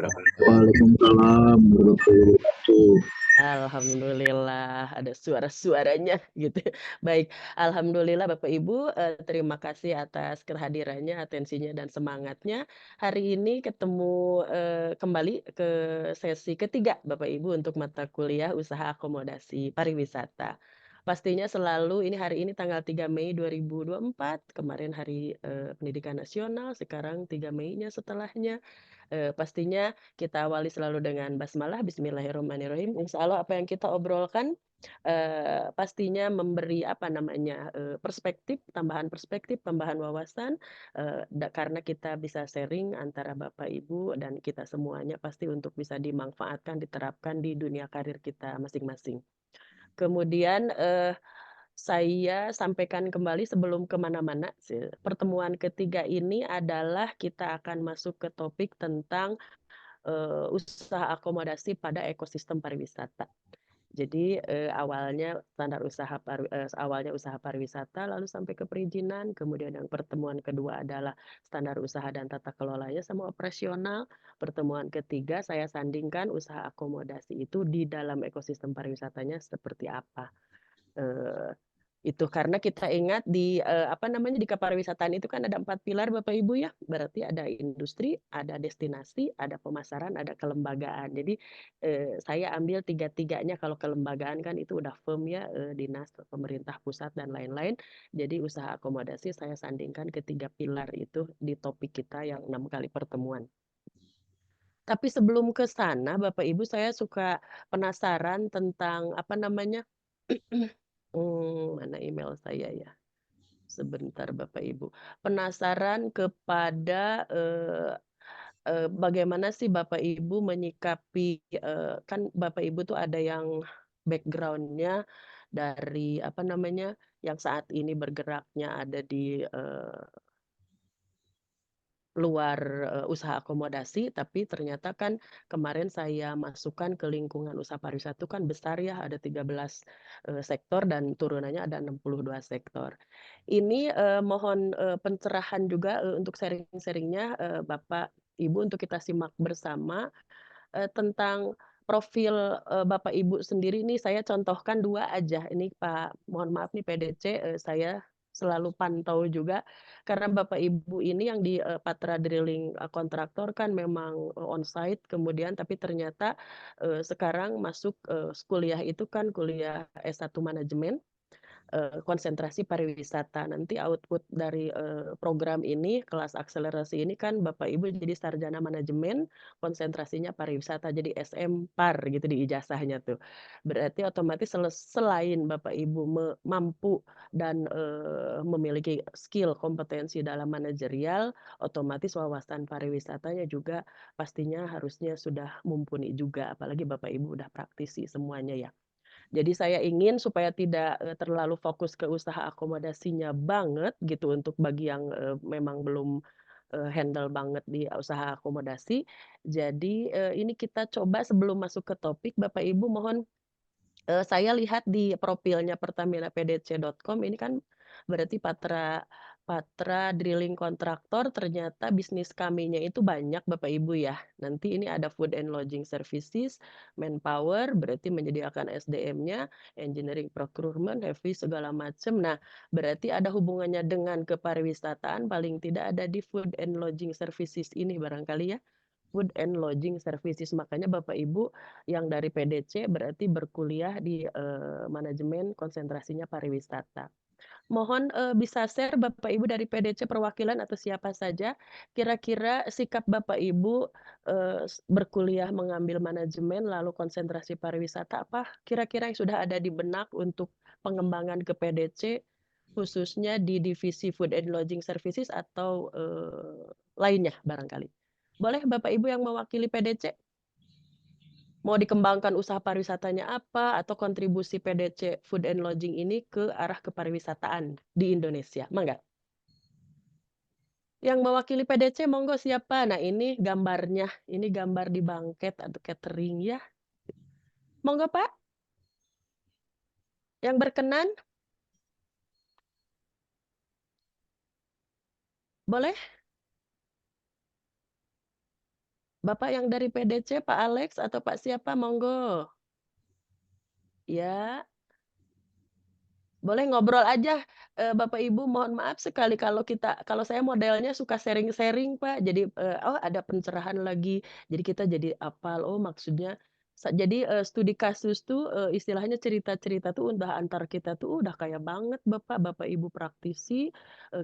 Waalaikumsalam warahmatullahi wabarakatuh. Alhamdulillah ada suara-suaranya gitu. Baik, alhamdulillah Bapak Ibu, terima kasih atas kehadirannya, atensinya, dan semangatnya. Hari ini ketemu, kembali ke sesi ketiga Bapak Ibu untuk mata kuliah Usaha Akomodasi Pariwisata. Pastinya selalu ini hari ini tanggal 3 Mei 2024, kemarin Hari, Pendidikan Nasional, sekarang 3 Mei-nya setelahnya. Pastinya kita awali selalu dengan basmalah, bismillahirrahmanirrahim. Insya Allah apa yang kita obrolkan, pastinya memberi, apa namanya, perspektif, tambahan wawasan, karena kita bisa sharing antara Bapak, Ibu, dan kita semuanya pasti untuk bisa dimanfaatkan, diterapkan di dunia karir kita masing-masing. Kemudian, saya sampaikan kembali sebelum kemana-mana, pertemuan ketiga ini adalah kita akan masuk ke topik tentang usaha akomodasi pada ekosistem pariwisata. Jadi, awalnya usaha pariwisata, lalu sampai ke perizinan, kemudian yang pertemuan kedua adalah standar usaha dan tata kelolanya sama operasional. Pertemuan ketiga saya sandingkan usaha akomodasi itu di dalam ekosistem pariwisatanya seperti apa. Eee, itu karena kita ingat di, apa namanya, di kepariwisataan itu kan ada 4 pilar Bapak Ibu ya, berarti ada industri, ada destinasi, ada pemasaran, ada kelembagaan. Jadi, saya ambil tiga-tiganya, kalau kelembagaan kan itu udah firm ya, dinas, pemerintah pusat, dan lain-lain. Jadi usaha akomodasi saya sandingkan ketiga pilar itu di topik kita yang 6 kali pertemuan. Tapi sebelum ke sana Bapak Ibu saya suka penasaran tentang, apa namanya, mana email saya ya? Sebentar Bapak Ibu. Penasaran kepada, bagaimana sih Bapak Ibu menyikapi, kan Bapak Ibu tuh ada yang background-nya dari, apa namanya, yang saat ini bergeraknya ada di, luar, usaha akomodasi, tapi ternyata kan kemarin saya masukkan ke lingkungan usaha pariwisata itu kan besar ya, ada 13, sektor dan turunannya ada 62 sektor. Ini, mohon, pencerahan juga, untuk sharing-sharing-nya, Bapak, Ibu untuk kita simak bersama, tentang profil, Bapak Ibu sendiri nih saya contohkan 2 aja. Ini mohon maaf nih PDC, saya selalu pantau juga karena Bapak Ibu ini yang di, Patra Drilling, Kontraktor kan memang, onsite kemudian tapi ternyata, sekarang masuk, kuliah itu kan kuliah S1 manajemen, konsentrasi pariwisata. Nanti output dari, program ini, kelas akselerasi ini kan Bapak Ibu jadi sarjana manajemen, konsentrasinya pariwisata, jadi SM-Par gitu di ijazahnya tuh. Berarti otomatis selain Bapak Ibu mampu dan, memiliki skill, kompetensi dalam manajerial, otomatis wawasan pariwisatanya juga pastinya harusnya sudah mumpuni juga, apalagi Bapak Ibu udah praktisi semuanya ya. Jadi saya ingin supaya tidak, terlalu fokus ke usaha akomodasinya banget gitu untuk bagi yang, memang belum, handle banget di usaha akomodasi. Jadi, ini kita coba sebelum masuk ke topik Bapak Ibu mohon, saya lihat di profilnya pertaminapdc.com ini kan berarti Patra Drilling Kontraktor ternyata bisnis kaminya itu banyak Bapak Ibu ya. Nanti ini ada Food and Lodging Services, Manpower berarti menyediakan SDM-nya, Engineering Procurement, Heavy segala macam. Nah, berarti ada hubungannya dengan kepariwisataan paling tidak ada di Food and Lodging Services ini barangkali ya? Food and Lodging Services. Makanya Bapak Ibu yang dari PDC berarti berkuliah di, manajemen konsentrasinya pariwisata. Mohon, bisa share Bapak Ibu dari PDC perwakilan atau siapa saja, kira-kira sikap Bapak Ibu, berkuliah mengambil manajemen lalu konsentrasi pariwisata, apa kira-kira yang sudah ada di benak untuk pengembangan ke PDC, khususnya di divisi Food and Lodging Services atau, lainnya barangkali? Boleh Bapak Ibu yang mewakili PDC? Mau dikembangkan usaha pariwisatanya apa, atau kontribusi PDC Food and Lodging ini ke arah kepariwisataan di Indonesia, mangga. Yang mewakili PDC monggo siapa? Nah ini gambarnya, ini gambar di bangket atau catering ya. Monggo Pak, yang berkenan, boleh? Bapak yang dari PDC, Pak Alex atau Pak siapa? Monggo. Ya. Boleh ngobrol aja, Bapak Ibu, mohon maaf sekali kalau saya modelnya suka sharing-sharing, Pak. Jadi, oh ada pencerahan lagi, jadi kita jadi hafal, oh maksudnya jadi, studi kasus tuh, istilahnya cerita-cerita tuh udah antar kita tuh udah kayak banget Bapak, Bapak Ibu praktisi,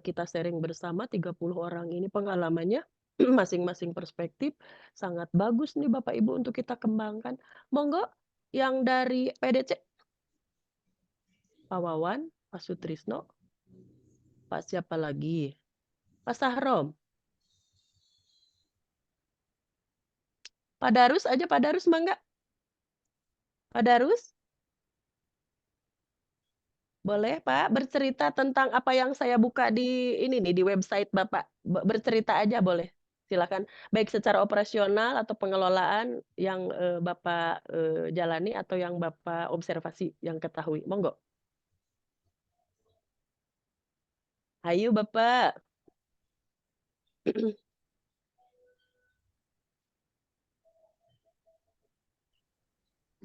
kita sharing bersama 30 orang ini pengalamannya masing-masing perspektif, sangat bagus nih Bapak Ibu untuk kita kembangkan. Monggo yang dari PDC, Pak Wawan, Pak Sutrisno. Pak siapa lagi? Pak Sahrom, Pak Darus aja, Pak Darus mangga. Pak Darus, boleh Pak bercerita tentang apa yang saya buka di ini nih, di website Bapak. Bercerita aja boleh, silakan. Baik secara operasional atau pengelolaan yang, Bapak, jalani atau yang Bapak observasi, yang ketahui, monggo. Hayu Bapak.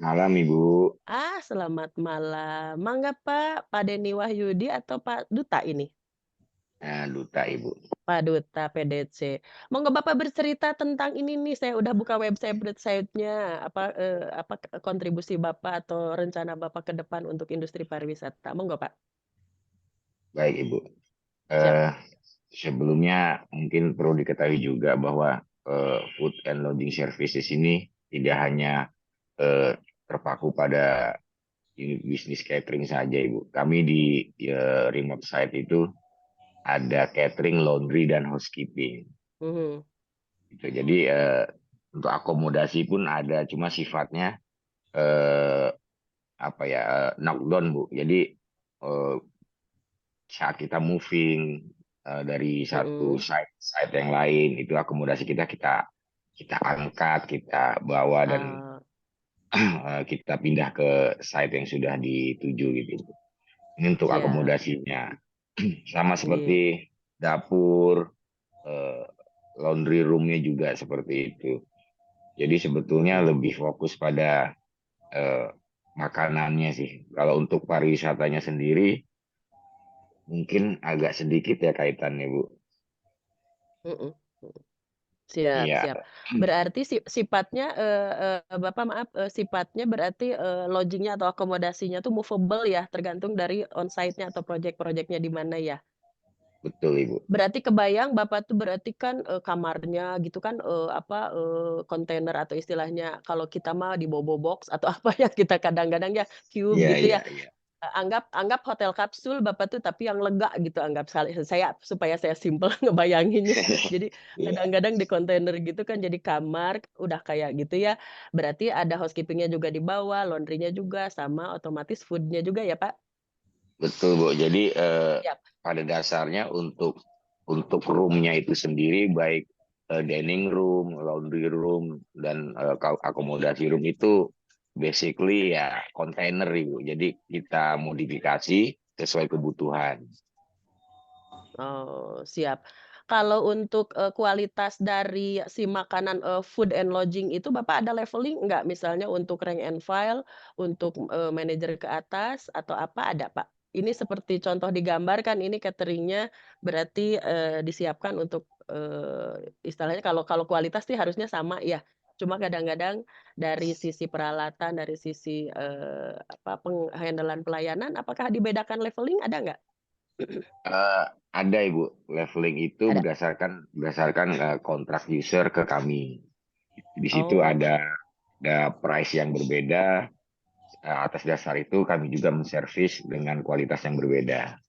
Malam Ibu. Selamat malam. Mangga Pak, Pak Denny Wahyudi atau Pak Duta ini? Nah, Duta Ibu. Pak Duta PDC. Monggo Bapak bercerita tentang ini nih, saya udah buka website-nya, apa, kontribusi Bapak atau rencana Bapak ke depan untuk industri pariwisata. Monggo, Pak. Baik Ibu. Siap. Eh, Sebelumnya mungkin perlu diketahui juga bahwa food and lodging services ini tidak hanya terpaku pada bisnis catering saja Ibu. Kami di remote site itu ada catering, laundry, dan housekeeping. Mhm, Gitu. Jadi untuk akomodasi pun ada, cuma sifatnya eh, apa ya, knockdown Bu. Jadi eh, saat kita moving dari satu mhm. site yang lain, itu akomodasi kita kita kita angkat, kita bawa dan Ah, kita pindah ke site yang sudah dituju gitu. Ini untuk siap. akomodasinya. Sama Iya. seperti dapur, eh, laundry roomnya juga seperti itu. Jadi sebetulnya Mhm, lebih fokus pada eh, makanannya sih. Kalau untuk pariwisatanya sendiri mungkin agak sedikit ya kaitannya, Bu. mhm, mhm. Siap, Iya, siap. Berarti sifatnya, Bapak maaf, sifatnya berarti, lodging-nya atau akomodasinya tuh movable ya, tergantung dari on-site-nya atau project-project-nya di mana ya? betul Ibu. Berarti kebayang Bapak tuh berarti kan, kamarnya gitu kan, apa, kontainer atau istilahnya kalau kita mah di bobo box atau apa ya kita kadang-kadang ya, cube Iya, gitu iya, ya. iya. Anggap anggap hotel kapsul Bapak tuh tapi yang lega gitu anggap saya supaya saya simpel ngebayanginnya. Jadi Iya, kadang-kadang di kontainer gitu kan jadi kamar udah kayak gitu ya, berarti ada housekeeping-nya juga di bawah, laundry-nya juga, sama otomatis food-nya juga ya, Pak? betul Bu. Jadi Siap. pada dasarnya untuk roomnya itu sendiri baik dining room, laundry room, dan akomodasi room itu basically ya kontainer Ibu. Jadi kita modifikasi sesuai kebutuhan. Oh, siap. Kalau untuk, kualitas dari si makanan, food and lodging itu Bapak ada leveling nggak? Misalnya untuk rank and file, untuk, manajer ke atas atau apa, ada, Pak? Ini seperti contoh digambarkan ini cateringnya berarti, disiapkan untuk, istilahnya kalau kalau kualitas sih harusnya sama ya. Cuma kadang-kadang dari sisi peralatan, dari sisi, apa, pelayanan, apakah dibedakan leveling, ada nggak? Eh, ada Ibu, leveling itu Ada? berdasarkan kontrak user ke kami. Di situ Oh. ada price yang berbeda. Atas dasar itu kami juga menservis dengan kualitas yang berbeda.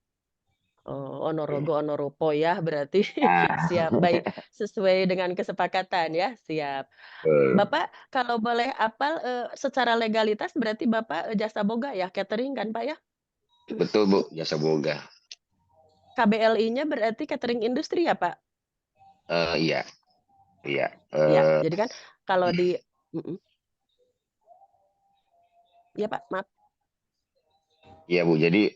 Oh, Onorogo Onoropo ya berarti. Ah, Siap, baik, sesuai dengan kesepakatan ya, siap. Bapak kalau boleh apal, secara legalitas berarti Bapak, jasa boga ya, catering kan, Pak, ya? betul Bu, jasa boga. KBLI-nya berarti catering industri ya, Pak? Iya, iya. Ya, Eh, jadi kan kalau di mhm, iya, Pak, maaf. iya Bu, jadi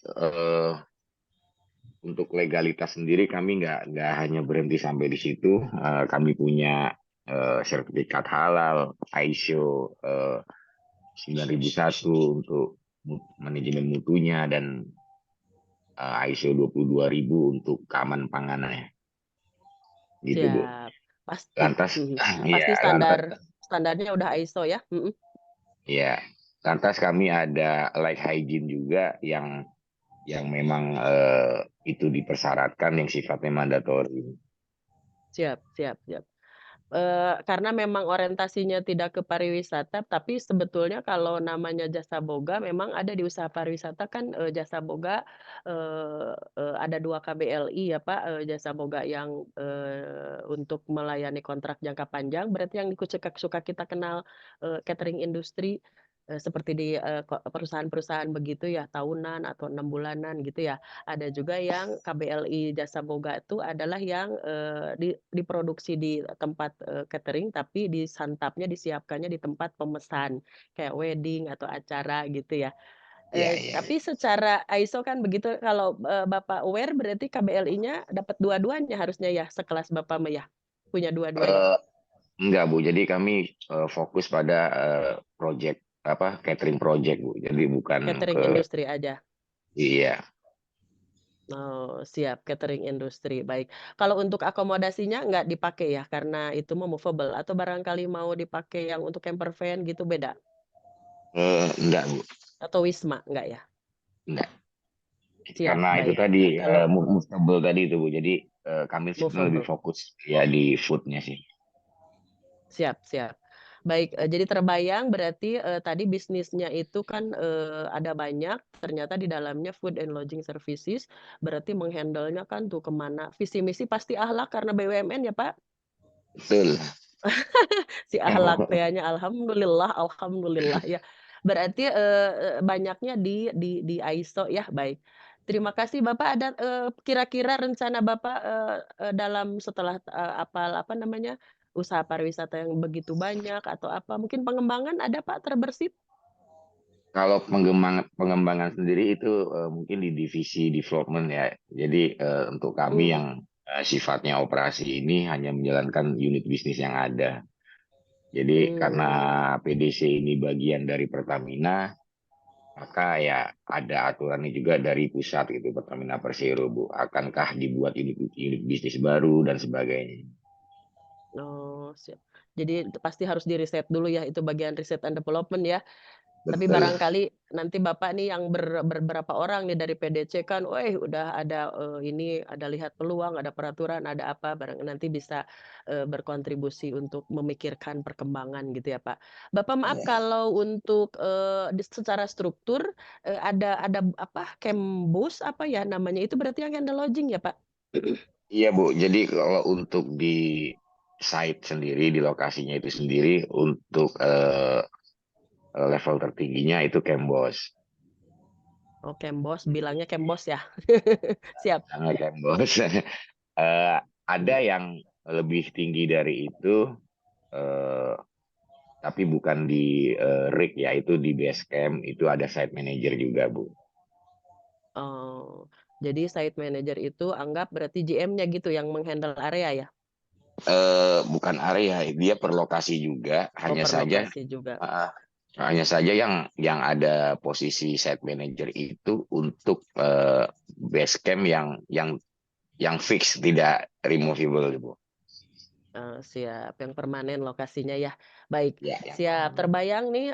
untuk legalitas sendiri kami nggak hanya berhenti sampai di situ. Kami punya sertifikat halal, ISO 9001 untuk manajemen mutunya, dan ISO 22000 untuk keamanan pangannya. Gitu, Bu. Siap. Pasti, Lantas, ya, pasti lantas, standarnya udah ISO ya? ya, lantas kami ada light hygiene juga yang memang itu dipersyaratkan, yang sifatnya mandatori. Siap, siap, siap. Karena memang orientasinya tidak ke pariwisata, tapi sebetulnya kalau namanya jasa boga memang ada di usaha pariwisata kan, jasa boga, eee eee, ada 2 KBLI ya, Pak, jasa boga yang, untuk melayani kontrak jangka panjang, berarti yang suka kita kenal, catering industri, seperti di, perusahaan-perusahaan begitu ya, tahunan atau 6 bulanan gitu ya. Ada juga yang KBLI Jasa Boga itu adalah yang, diproduksi di tempat, catering, tapi disantapnya, disiapkannya di tempat pemesan, kayak wedding atau acara gitu ya. Iya, iya. Tapi secara ISO kan begitu kalau, Bapak aware berarti KBLI-nya dapat dua-duanya harusnya ya, sekelas Bapak mah ya? Punya dua-duanya? Eh, enggak, Bu. Jadi kami fokus pada project apa, catering project, Bu. Jadi bukan Catering ke, industri aja? iya. Oh, siap, catering industri, baik. Kalau untuk akomodasinya nggak dipakai ya, karena itu mah movable atau barangkali mau dipakai yang untuk camper van gitu beda? Enggak, Bu. Atau wisma, nggak ya? Enggak. Siap, Karena itu baik. tadi Kalau movable tadi itu, Bu. Jadi kami sebenarnya lebih movable, fokus ya di foodnya sih. siap, siap. Baik, jadi terbayang berarti, tadi bisnisnya itu kan, ada banyak, ternyata di dalamnya food and lodging services, berarti menghandle-nya kan tuh kemana visi misi pasti akhlak karena BUMN ya, Pak? Betul. Si ahlak teh nya alhamdulillah alhamdulillah ya. Berarti, banyaknya di ISO ya, baik. Terima kasih Bapak ada, kira-kira rencana Bapak, dalam setelah, apa namanya, usaha pariwisata yang begitu banyak atau apa, mungkin pengembangan ada Pak terbersit? Kalau pengembangan sendiri itu mungkin di divisi development ya. Jadi untuk kami Mmm, yang sifatnya operasi ini hanya menjalankan unit bisnis yang ada. Jadi karena mmm. PDC ini bagian dari Pertamina, maka ya ada aturannya juga dari pusat gitu, Pertamina Persero, Bu. Akankah dibuat unit bisnis baru dan sebagainya. Oh, siap. Jadi pasti harus di-riset dulu ya, itu bagian riset and development ya? Tapi Betul. barangkali nanti Bapak nih yang berapa orang nih dari PDC kan, weh udah ada, ini, ada lihat peluang, ada peraturan, ada apa, nanti bisa, berkontribusi untuk memikirkan perkembangan gitu ya, Pak. Bapak maaf Ya. kalau untuk, secara struktur, ada apa, Kembus apa ya namanya, itu berarti yang handle lodging ya, Pak? Iya, Bu. Jadi kalau untuk di site sendiri, di lokasinya itu sendiri, untuk level tertingginya itu Kembos. Oh Kembos, bilangnya Kembos ya? Siap. Sangat Kembos. Ada yang lebih tinggi dari itu, eh, tapi bukan di rig ya, itu di base camp, itu ada site manager juga, Bu. Oh, jadi site manager itu anggap berarti GM-nya gitu yang meng-handle area ya? Bukan area, dia per lokasi juga, Oh, hanya per saja lokasi juga. uh, hanya saja yang ada posisi site manager itu untuk base camp yang fix, tidak removable, Bu. Siap, yang permanen lokasinya ya. Baik, Ya, yang siap. permanen. Terbayang nih,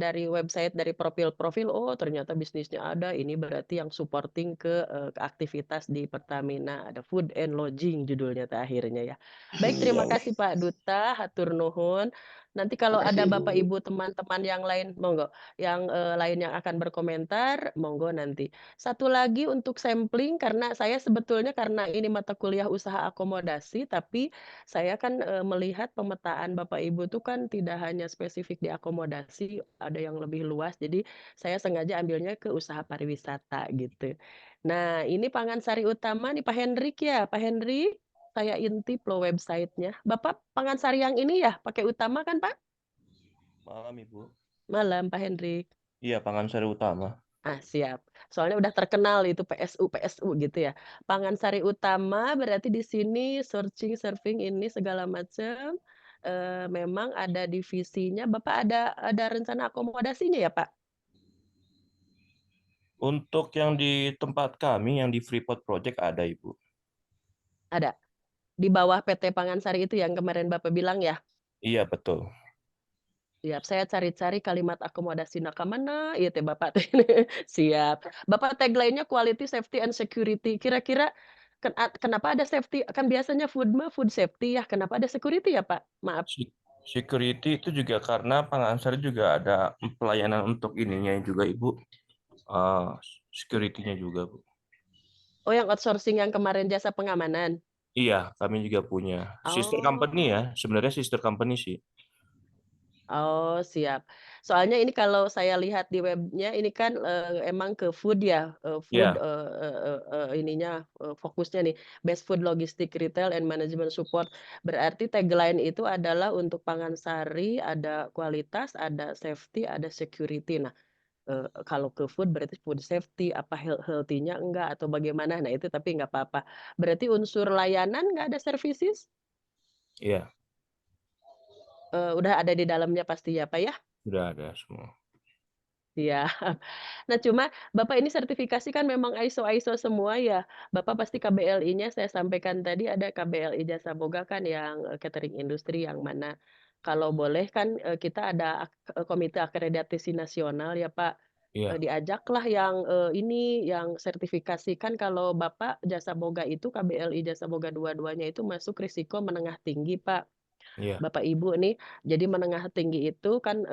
dari website, dari profil-profil, oh ternyata bisnisnya ada, ini berarti yang supporting ke aktivitas di Pertamina, ada food and lodging judulnya teh akhirnya ya. Baik, Iya, terima kasih Pak Duta, hatur nuhun. Nanti kalau ada makasih, Bu. Bapak Ibu teman-teman yang lain, monggo, yang, lain yang akan berkomentar, monggo nanti. Satu lagi untuk sampling karena saya sebetulnya karena ini mata kuliah usaha akomodasi, tapi saya kan, melihat pemetaan Bapak Ibu tuh kan tidak hanya spesifik di akomodasi, ada yang lebih luas. Jadi saya sengaja ambilnya ke usaha pariwisata gitu. Nah, ini Pangansari Utama nih Pak Hendrik ya? Pak Hendrik, saya intip loh website-nya. Bapak Pangansari yang ini ya, pakai Utama kan Pak? Malam Ibu. Malam Pak Hendrik. Iya, Pangan Sari Utama. Ah, siap. Soalnya udah terkenal itu PSU gitu ya. Pangan Sari Utama berarti di sini searching, surfing ini segala macam, memang ada divisinya. Bapak ada rencana akomodasinya ya, Pak? Untuk yang di tempat kami, yang di Freeport Project ada, Ibu. Ada? Di bawah PT Pangan Sari itu yang kemarin Bapak bilang ya? Iya, betul. Siap, saya cari-cari kalimat akomodasi nakamana ieu teh Bapak teh. Siap. Bapak tagline-nya quality, safety, and security. Kira-kira kenapa ada safety? Kan biasanya food mah food safety ya, kenapa ada security ya, Pak? Maaf. Security itu juga karena Pangansari juga ada pelayanan untuk ininya juga, Ibu. Security-nya juga, Bu. Oh, yang outsourcing yang kemarin jasa pengamanan? Iya, kami juga punya. Sister company ya, Oh. sebenarnya sister company sih. Oh, siap. Soalnya ini kalau saya lihat di webnya ini kan, emang ke food ya, food, Iya, ininya, fokusnya nih, Best Food Logistic Retail and Management Support. Berarti tagline itu adalah untuk pangan sari, ada kualitas, ada safety, ada security. Nah, kalau ke food berarti food safety, apa healthy-nya enggak atau bagaimana? Nah, itu tapi nggak apa-apa. Berarti unsur layanan nggak ada services? iya, Udah ada di dalamnya pasti ya, Pak, ya? sudah ada semua. Iya. Nah, cuma Bapak ini sertifikasi kan memang ISO semua ya. Bapak pasti KBLI-nya saya sampaikan tadi ada KBLI Jasa Boga kan yang, catering industri yang mana kalau boleh kan, kita ada komite akreditasi nasional ya, Pak. Iya, Diajaklah yang, ini, yang sertifikasi. Kan kalau Bapak Jasa Boga itu KBLI Jasa Boga dua-duanya itu masuk risiko menengah tinggi, Pak. iya, Bapak Ibu nih, jadi menengah tinggi itu kan,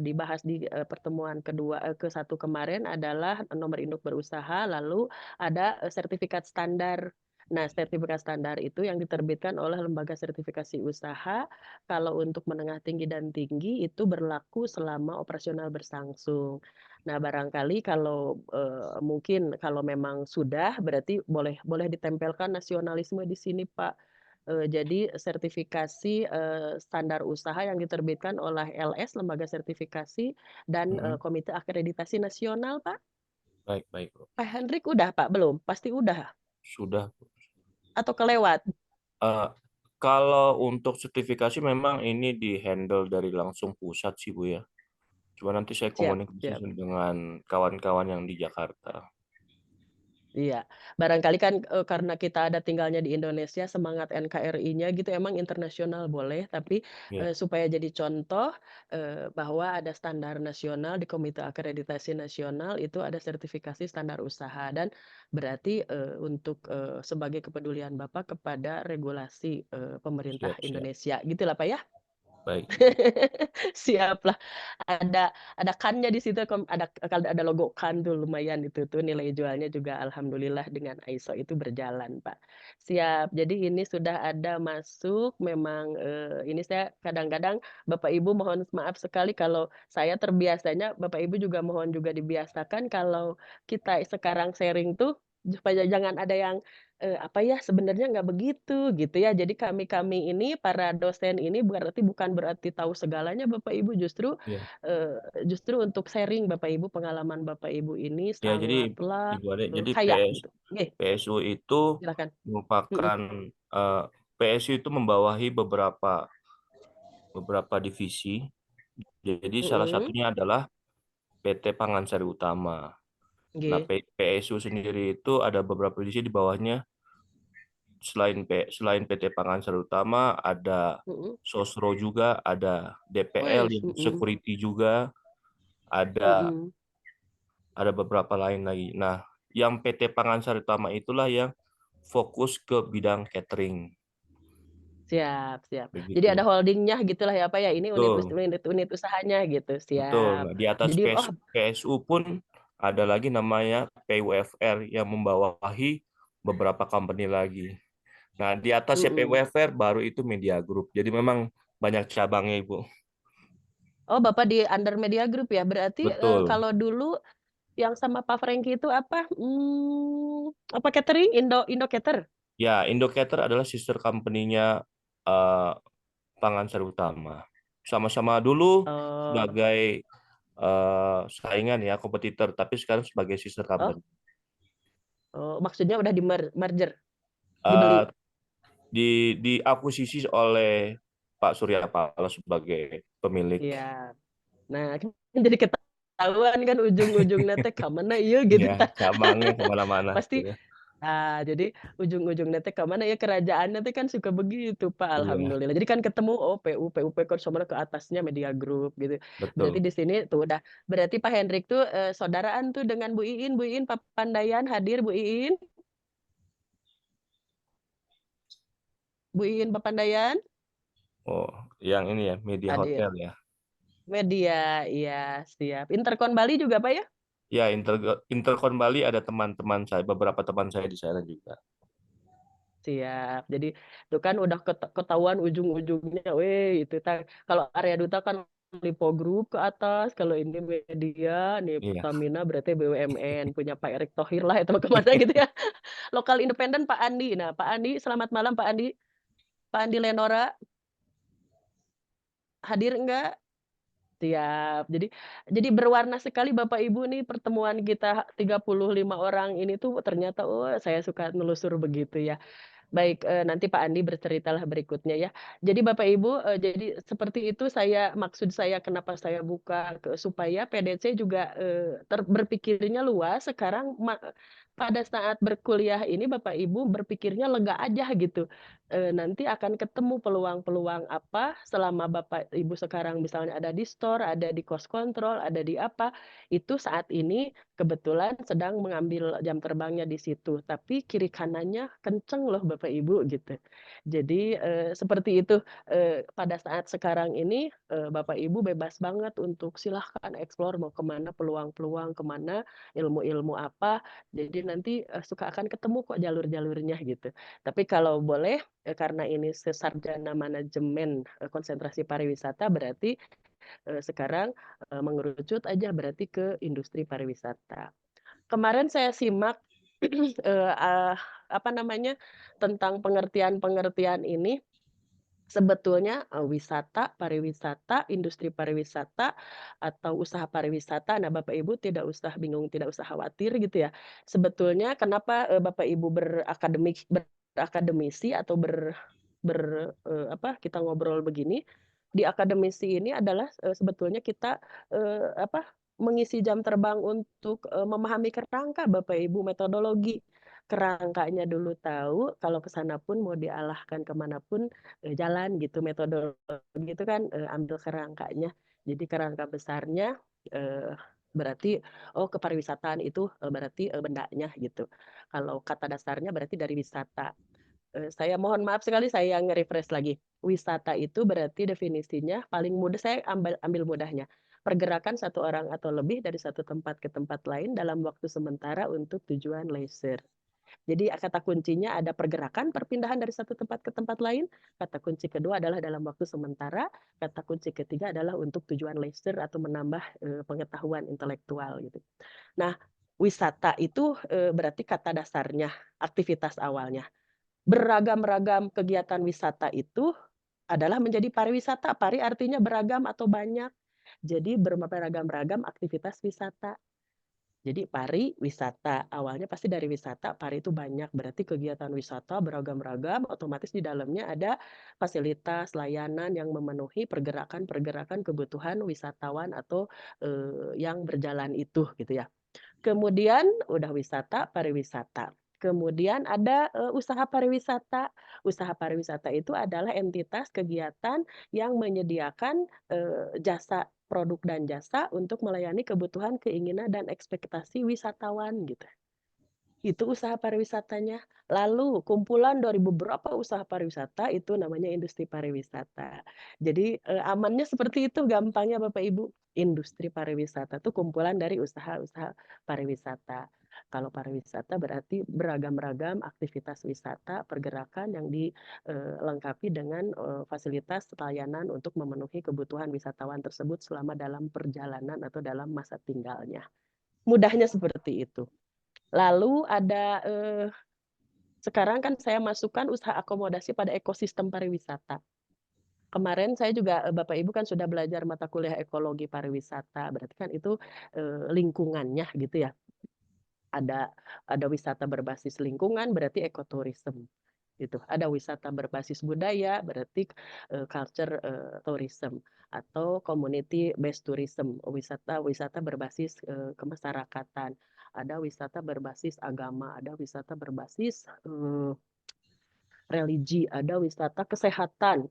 dibahas di, pertemuan ke-1 kemarin adalah nomor induk berusaha, lalu ada, sertifikat standar. Nah, sertifikat standar itu yang diterbitkan oleh lembaga sertifikasi usaha, kalau untuk menengah tinggi dan tinggi itu berlaku selama operasional berlangsung. Nah, barangkali kalau, mungkin kalau memang sudah, berarti boleh boleh ditempelkan nasionalisme di sini, Pak. Jadi sertifikasi, standar usaha yang diterbitkan oleh LS, Lembaga Sertifikasi, dan, mm-mm. Komite Akreditasi Nasional, Pak. Baik, baik, Bu. Pak Hendrik udah, Pak? Belum? Pasti udah? Sudah. Atau kelewat? Eh, Kalau untuk sertifikasi memang ini di-handle dari langsung pusat sih, Bu ya. Cuma nanti saya Siap komunikasi siap. dengan kawan-kawan yang di Jakarta. Iya, barangkali kan, karena kita ada tinggalnya di Indonesia, semangat NKRI-nya gitu emang internasional boleh, tapi, Ya, supaya jadi contoh, bahwa ada standar nasional di Komite Akreditasi Nasional itu ada sertifikasi standar usaha dan berarti, untuk, sebagai kepedulian Bapak kepada regulasi, pemerintah siap, siap. Indonesia, gitulah Pak ya? Baik. Siaplah. Ada kan-nya di situ ada kalau ada logo kan tuh lumayan itu tuh nilai jualnya juga alhamdulillah dengan ISO itu berjalan, Pak. Siap. Jadi ini sudah ada masuk memang, ini saya kadang-kadang Bapak Ibu mohon maaf sekali kalau saya terbiasanya Bapak Ibu juga mohon juga dibiasakan kalau kita sekarang sharing tuh supaya jangan ada yang apa ya, sebenarnya nggak begitu, gitu ya. Jadi kami-kami ini, para dosen ini bukan berarti tahu segalanya Bapak Ibu, Ya, justru untuk sharing Bapak Ibu, pengalaman Bapak Ibu ini ya jadi sangatlah, Ibu Ade, jadi kaya gitu. Oke, PSU itu silakan. Mhm, merupakan eh, PSU itu membawahi beberapa divisi. Jadi salah mhm, satunya adalah PT Pangansari Utama. Nah, nggih, PSU sendiri itu ada beberapa divisi di bawahnya. Selain PT Pangansari Utama, ada mhm. Sosro juga, ada DPL Weis, yang mhm, security juga, ada mhm. ada beberapa lain lagi. Nah, yang PT Pangansari Utama itulah yang fokus ke bidang catering, Siap siap. Jadi ada begitu. holdingnya gitulah ya, Pak, ya, ini Betul, unit usahanya gitu, betul. siap. Nah, di atas Jadi oh PSU pun ada lagi namanya PUFR yang membawahi beberapa company lagi. Nah, di atasnya mhm. PUFR baru itu Media Group. Jadi memang banyak cabangnya, Ibu. Oh, Bapak di under Media Group ya? Berarti, Betul. kalau dulu yang sama Pak Franky itu apa, apa catering? Indo Cater? Ya, Indocater adalah sister company-nya eh, Pangansari Utama. Sama-sama dulu Oh, sebagai saingan ya, kompetitor, tapi sekarang sebagai sister Oh, company. maksudnya udah di merger, Eh, dibeli. diakuisisi oleh Pak Surya Paloh sebagai pemilik. Iya. Nah, kan jadi ketahuan kan ujung-ujungnya teh ke mana ieu gitu Iya, tah. cabangnya kemana-mana Pasti gitu. jadi ujung-ujungnya teh ke mana ya, kerajaannya teh kan suka begitu Pak, Iya, alhamdulillah. Jadi kan ketemu PUP kan sama ke atasnya Media Group gitu. Berarti betul. di sini tuh udah, berarti Pak Hendrik tuh saudaraan tuh dengan Bu Iin Papandayan hadir Bu Iin Papandayan Oh, yang ini ya, media hadir. hotel ya. Media, iya siap. Interkon Bali juga Pak ya? Ya, Interkon Bali ada teman-teman saya, beberapa teman saya di sana juga. Siap. Jadi itu kan udah ketahuan ujung-ujungnya, weh itu kalau area duta kan Lipo Group ke atas, kalau ini media, nih Iya. Pertamina berarti BUMN, punya Pak Erick Thohir lah itu kemana gitu ya. Lokal independen Pak Andi. Nah Pak Andi, selamat malam Pak Andi. Pak Andi Lenora, hadir enggak? Siap. Jadi berwarna sekali Bapak Ibu nih pertemuan kita 35 orang ini tuh ternyata saya suka nelusur begitu ya. Baik, nanti Pak Andi berceritalah berikutnya ya. Jadi Bapak Ibu, jadi seperti itu maksud saya kenapa saya buka supaya PDC juga, berpikirnya luas sekarang pada saat berkuliah ini Bapak Ibu berpikirnya lega aja gitu. Nanti akan ketemu peluang-peluang apa selama Bapak Ibu sekarang misalnya ada di store, ada di cost control, ada di apa, itu saat ini kebetulan sedang mengambil jam terbangnya di situ, tapi kiri kanannya kenceng loh Bapak Ibu gitu. Jadi seperti itu, pada saat sekarang ini Bapak Ibu bebas banget untuk silahkan explore mau kemana peluang-peluang kemana, ilmu-ilmu apa, jadi nanti suka akan ketemu kok jalur-jalurnya gitu. Tapi kalau boleh karena ini sarjana manajemen konsentrasi pariwisata berarti sekarang mengerucut aja berarti ke industri pariwisata. Kemarin saya simak apa namanya tentang pengertian-pengertian ini sebetulnya wisata, pariwisata, industri pariwisata atau usaha pariwisata. Nah, Bapak Ibu tidak usah bingung, tidak usah khawatir gitu ya. Sebetulnya kenapa Bapak Ibu berakademisi atau kita ngobrol begini, di akademisi ini adalah sebetulnya kita mengisi jam terbang untuk memahami kerangka Bapak Ibu, metodologi kerangkanya dulu tahu, kalau ke sana pun mau dialahkan kemanapun jalan gitu, metodologi itu kan ambil kerangkanya. Jadi kerangka besarnya berarti kepariwisataan itu berarti bendanya gitu. Kalau kata dasarnya berarti dari wisata. Saya mohon maaf sekali saya nge-refresh lagi. Wisata itu berarti definisinya paling mudah, saya ambil mudahnya. Pergerakan satu orang atau lebih dari satu tempat ke tempat lain dalam waktu sementara untuk tujuan leisure. Jadi kata kuncinya ada pergerakan, perpindahan dari satu tempat ke tempat lain. Kata kunci kedua adalah dalam waktu sementara. Kata kunci ketiga adalah untuk tujuan leisure atau menambah pengetahuan intelektual gitu. Nah, wisata itu berarti kata dasarnya, aktivitas awalnya. Beragam-ragam kegiatan wisata itu adalah menjadi pariwisata. Pari artinya beragam atau banyak. Jadi beragam-ragam aktivitas wisata. Jadi pari wisata, awalnya pasti dari wisata, pari itu banyak, berarti kegiatan wisata beragam-ragam, otomatis di dalamnya ada fasilitas, layanan yang memenuhi pergerakan-pergerakan kebutuhan wisatawan atau yang berjalan itu gitu ya. Kemudian udah wisata, pariwisata. Kemudian ada usaha pariwisata. Usaha pariwisata itu adalah entitas kegiatan yang menyediakan jasa produk dan jasa untuk melayani kebutuhan, keinginan, dan ekspektasi wisatawan gitu. Itu usaha pariwisatanya. Lalu kumpulan dari beberapa usaha pariwisata itu namanya industri pariwisata. Jadi amannya seperti itu gampangnya Bapak Ibu. Industri pariwisata itu kumpulan dari usaha-usaha pariwisata. Kalau pariwisata berarti beragam-ragam aktivitas wisata, pergerakan yang dilengkapi dengan fasilitas layanan untuk memenuhi kebutuhan wisatawan tersebut selama dalam perjalanan atau dalam masa tinggalnya. Mudahnya seperti itu. Lalu ada sekarang kan saya masukkan usaha akomodasi pada ekosistem pariwisata. kemarin saya juga Bapak Ibu kan sudah belajar mata kuliah ekologi pariwisata, berarti kan itu lingkungannya gitu ya. Ada wisata berbasis lingkungan berarti ekoturism gitu. Ada wisata berbasis budaya berarti culture tourism atau community based tourism, wisata berbasis kemasyarakatan. Ada wisata berbasis agama, ada wisata berbasis religi, ada wisata kesehatan,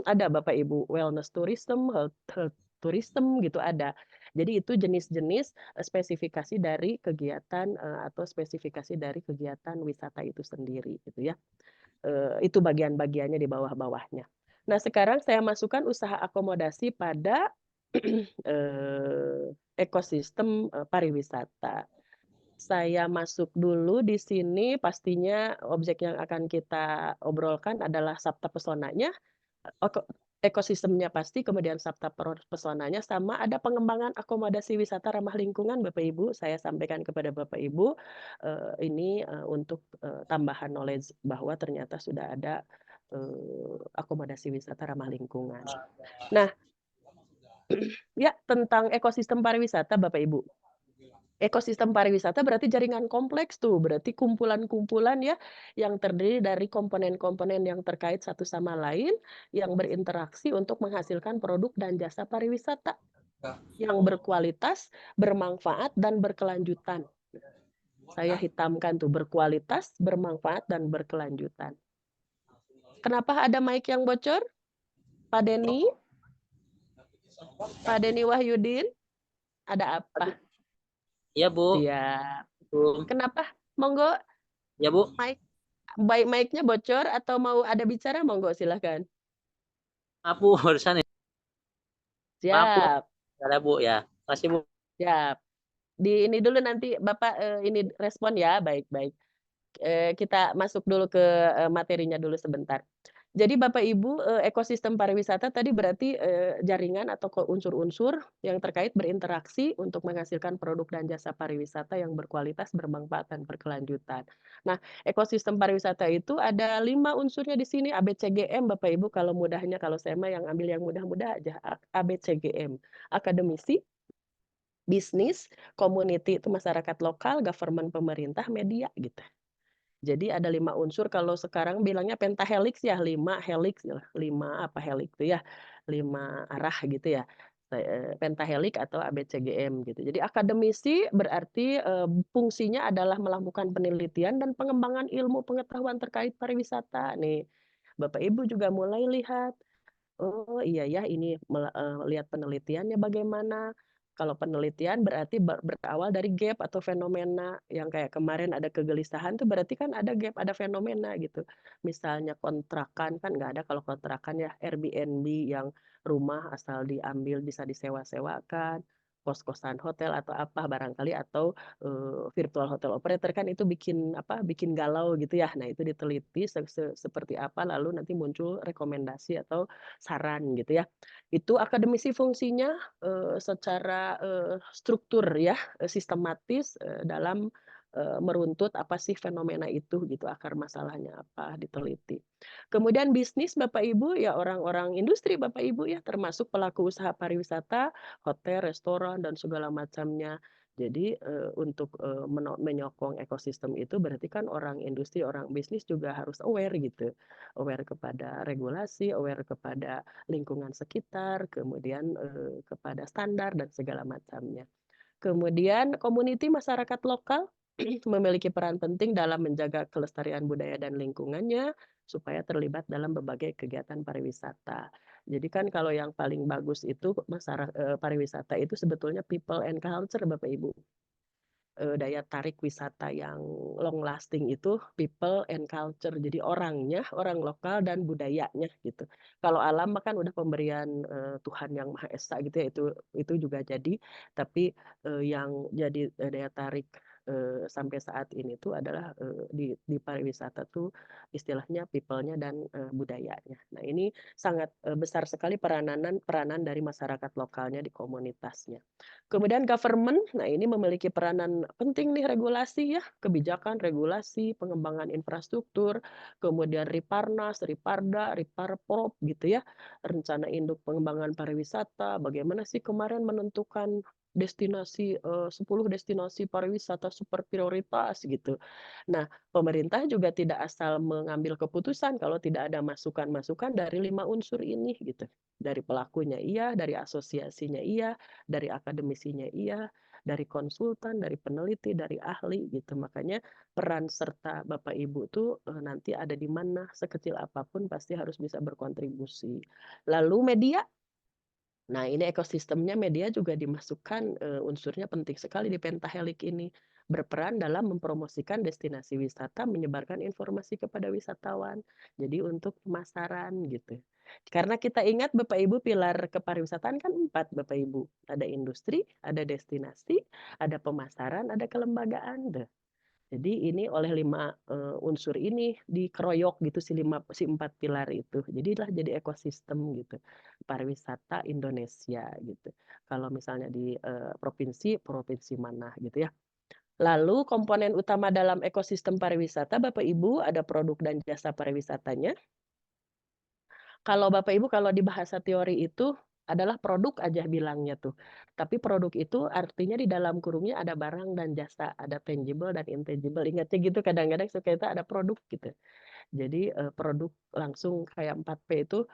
ada Bapak Ibu wellness tourism, health tourism gitu ada. Jadi itu jenis-jenis spesifikasi dari kegiatan atau spesifikasi dari kegiatan wisata itu sendiri gitu ya. Itu bagian-bagiannya di bawah-bawahnya. Nah, sekarang saya masukkan usaha akomodasi pada ekosistem pariwisata. Saya masuk dulu di sini, pastinya objek yang akan kita obrolkan adalah Sabta Pesonanya, ekosistemnya pasti, kemudian Sabta Pesonanya, sama ada pengembangan akomodasi wisata ramah lingkungan, Bapak Ibu. Saya sampaikan kepada Bapak Ibu, ini untuk tambahan knowledge bahwa ternyata sudah ada akomodasi wisata ramah lingkungan. Nah, ya tentang ekosistem pariwisata, Bapak Ibu. Ekosistem pariwisata berarti jaringan kompleks tuh, berarti kumpulan-kumpulan ya yang terdiri dari komponen-komponen yang terkait satu sama lain yang berinteraksi untuk menghasilkan produk dan jasa pariwisata yang berkualitas, bermanfaat dan berkelanjutan. Saya hitamkan tuh berkualitas, bermanfaat dan berkelanjutan. Kenapa ada mic yang bocor? Pak Denny? Pak Denny Wahyudin? Ada apa? Iya, Bu. Siap. Bu. Kenapa? Monggo. Ya, Bu. Baik mic-nya bocor atau mau ada bicara, monggo silahkan. Bu, barusan ya. Siap. Ada, Bu ya. Makasih, Bu. Siap. Di ini dulu nanti Bapak ini respon ya, baik-baik. Kita masuk dulu ke materinya dulu sebentar. Jadi Bapak Ibu, ekosistem pariwisata tadi berarti jaringan atau unsur-unsur yang terkait berinteraksi untuk menghasilkan produk dan jasa pariwisata yang berkualitas, bermanfaat, dan berkelanjutan. Nah, ekosistem pariwisata itu ada 5 unsurnya di sini, ABCGM Bapak Ibu, kalau mudahnya, kalau saya mah yang ambil yang mudah-mudah aja, ABCGM. Akademisi, bisnis, community itu masyarakat lokal, government pemerintah, media gitu. Jadi ada 5 unsur, kalau sekarang bilangnya pentahelix ya, 5 helix, 5 apa helix itu ya, 5 arah gitu ya. Pentahelix atau ABCGM gitu. Jadi akademisi berarti fungsinya adalah melakukan penelitian dan pengembangan ilmu pengetahuan terkait pariwisata. Nih, Bapak Ibu juga mulai lihat, oh iya ya ini lihat penelitiannya bagaimana. Kalau penelitian berarti berawal dari gap atau fenomena yang kayak kemarin ada kegelisahan tuh berarti kan ada gap, ada fenomena gitu. Misalnya kontrakan kan nggak ada kalau kontrakan ya, Airbnb yang rumah asal diambil bisa disewa-sewakan, kos-kosan hotel atau apa barangkali, atau virtual hotel operator kan itu bikin bikin galau gitu ya. Nah, itu diteliti seperti apa lalu nanti muncul rekomendasi atau saran gitu ya. Itu akademisi fungsinya secara struktur ya, sistematis dalam meruntut apa sih fenomena itu gitu, akar masalahnya apa, diteliti. Kemudian bisnis Bapak Ibu ya, orang-orang industri Bapak Ibu ya, termasuk pelaku usaha pariwisata, hotel, restoran dan segala macamnya. Jadi untuk menyokong ekosistem itu berarti kan orang industri, orang bisnis juga harus aware gitu. Aware kepada regulasi, aware kepada lingkungan sekitar, kemudian kepada standar dan segala macamnya. Kemudian community masyarakat lokal memiliki peran penting dalam menjaga kelestarian budaya dan lingkungannya supaya terlibat dalam berbagai kegiatan pariwisata. Jadi kan kalau yang paling bagus itu pariwisata itu sebetulnya people and culture Bapak Ibu. Daya tarik wisata yang long lasting itu people and culture. Jadi orangnya, orang lokal dan budayanya gitu. Kalau alam kan udah pemberian Tuhan yang Maha Esa gitu ya, itu juga jadi, tapi yang jadi daya tarik sampai saat ini tuh adalah di pariwisata tuh istilahnya people-nya dan budayanya. Nah, ini sangat besar sekali peranan dari masyarakat lokalnya di komunitasnya. Kemudian government, nah ini memiliki peranan penting nih regulasi ya, kebijakan, regulasi, pengembangan infrastruktur, kemudian Riparnas, Riparda, Riparprop gitu ya, rencana induk pengembangan pariwisata, bagaimana sih kemarin menentukan destinasi 10 destinasi pariwisata super prioritas gitu. Nah, pemerintah juga tidak asal mengambil keputusan kalau tidak ada masukan-masukan dari 5 unsur ini gitu. Dari pelakunya iya, dari asosiasinya iya, dari akademisinya iya, dari konsultan, dari peneliti, dari ahli gitu. Makanya peran serta Bapak Ibu tuh nanti ada di mana, sekecil apapun pasti harus bisa berkontribusi. Lalu media. Nah, ini ekosistemnya media juga dimasukkan unsurnya penting sekali di pentahelik ini. Berperan dalam mempromosikan destinasi wisata, menyebarkan informasi kepada wisatawan. Jadi untuk pemasaran gitu. Karena kita ingat Bapak Ibu pilar kepariwisataan kan 4 Bapak Ibu. Ada industri, ada destinasi, ada pemasaran, ada kelembagaan. Jadi ini oleh 5 unsur ini dikeroyok gitu si 4 pilar itu. Jadilah jadi ekosistem gitu. Pariwisata Indonesia gitu. Kalau misalnya di provinsi mana gitu ya. Lalu komponen utama dalam ekosistem pariwisata Bapak Ibu ada produk dan jasa pariwisatanya. Kalau Bapak Ibu kalau di bahasa teori itu adalah produk aja bilangnya tuh. Tapi produk itu artinya di dalam kurungnya ada barang dan jasa, ada tangible dan intangible. Ingatnya gitu kadang-kadang suka itu ada produk gitu. Jadi produk langsung kayak 4P itu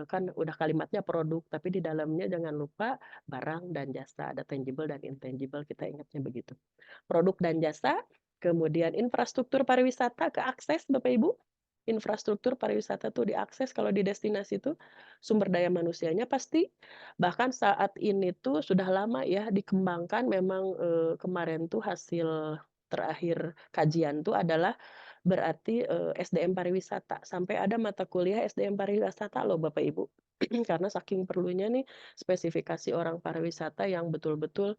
kan udah kalimatnya produk, tapi di dalamnya jangan lupa barang dan jasa, ada tangible dan intangible, kita ingatnya begitu. Produk dan jasa, kemudian infrastruktur pariwisata keakses Bapak Ibu. Infrastruktur pariwisata tuh diakses kalau di destinasi itu sumber daya manusianya pasti bahkan saat ini tuh sudah lama ya dikembangkan memang kemarin tuh hasil terakhir kajian tuh adalah berarti SDM pariwisata sampai ada mata kuliah SDM pariwisata loh Bapak Ibu. Karena saking perlunya nih spesifikasi orang pariwisata yang betul-betul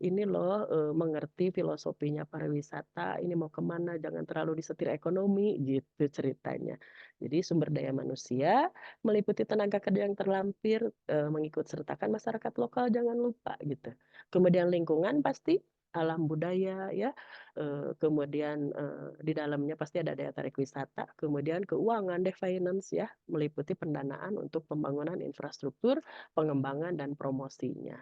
ini loh mengerti filosofinya pariwisata, ini mau kemana, jangan terlalu disetir ekonomi gitu ceritanya. Jadi sumber daya manusia meliputi tenaga kerja yang terlampir, mengikut sertakan masyarakat lokal jangan lupa gitu. Kemudian lingkungan pasti alam budaya ya, kemudian di dalamnya pasti ada daya tarik wisata, kemudian keuangan deh finance ya, meliputi pendanaan untuk pembangunan infrastruktur, pengembangan dan promosinya.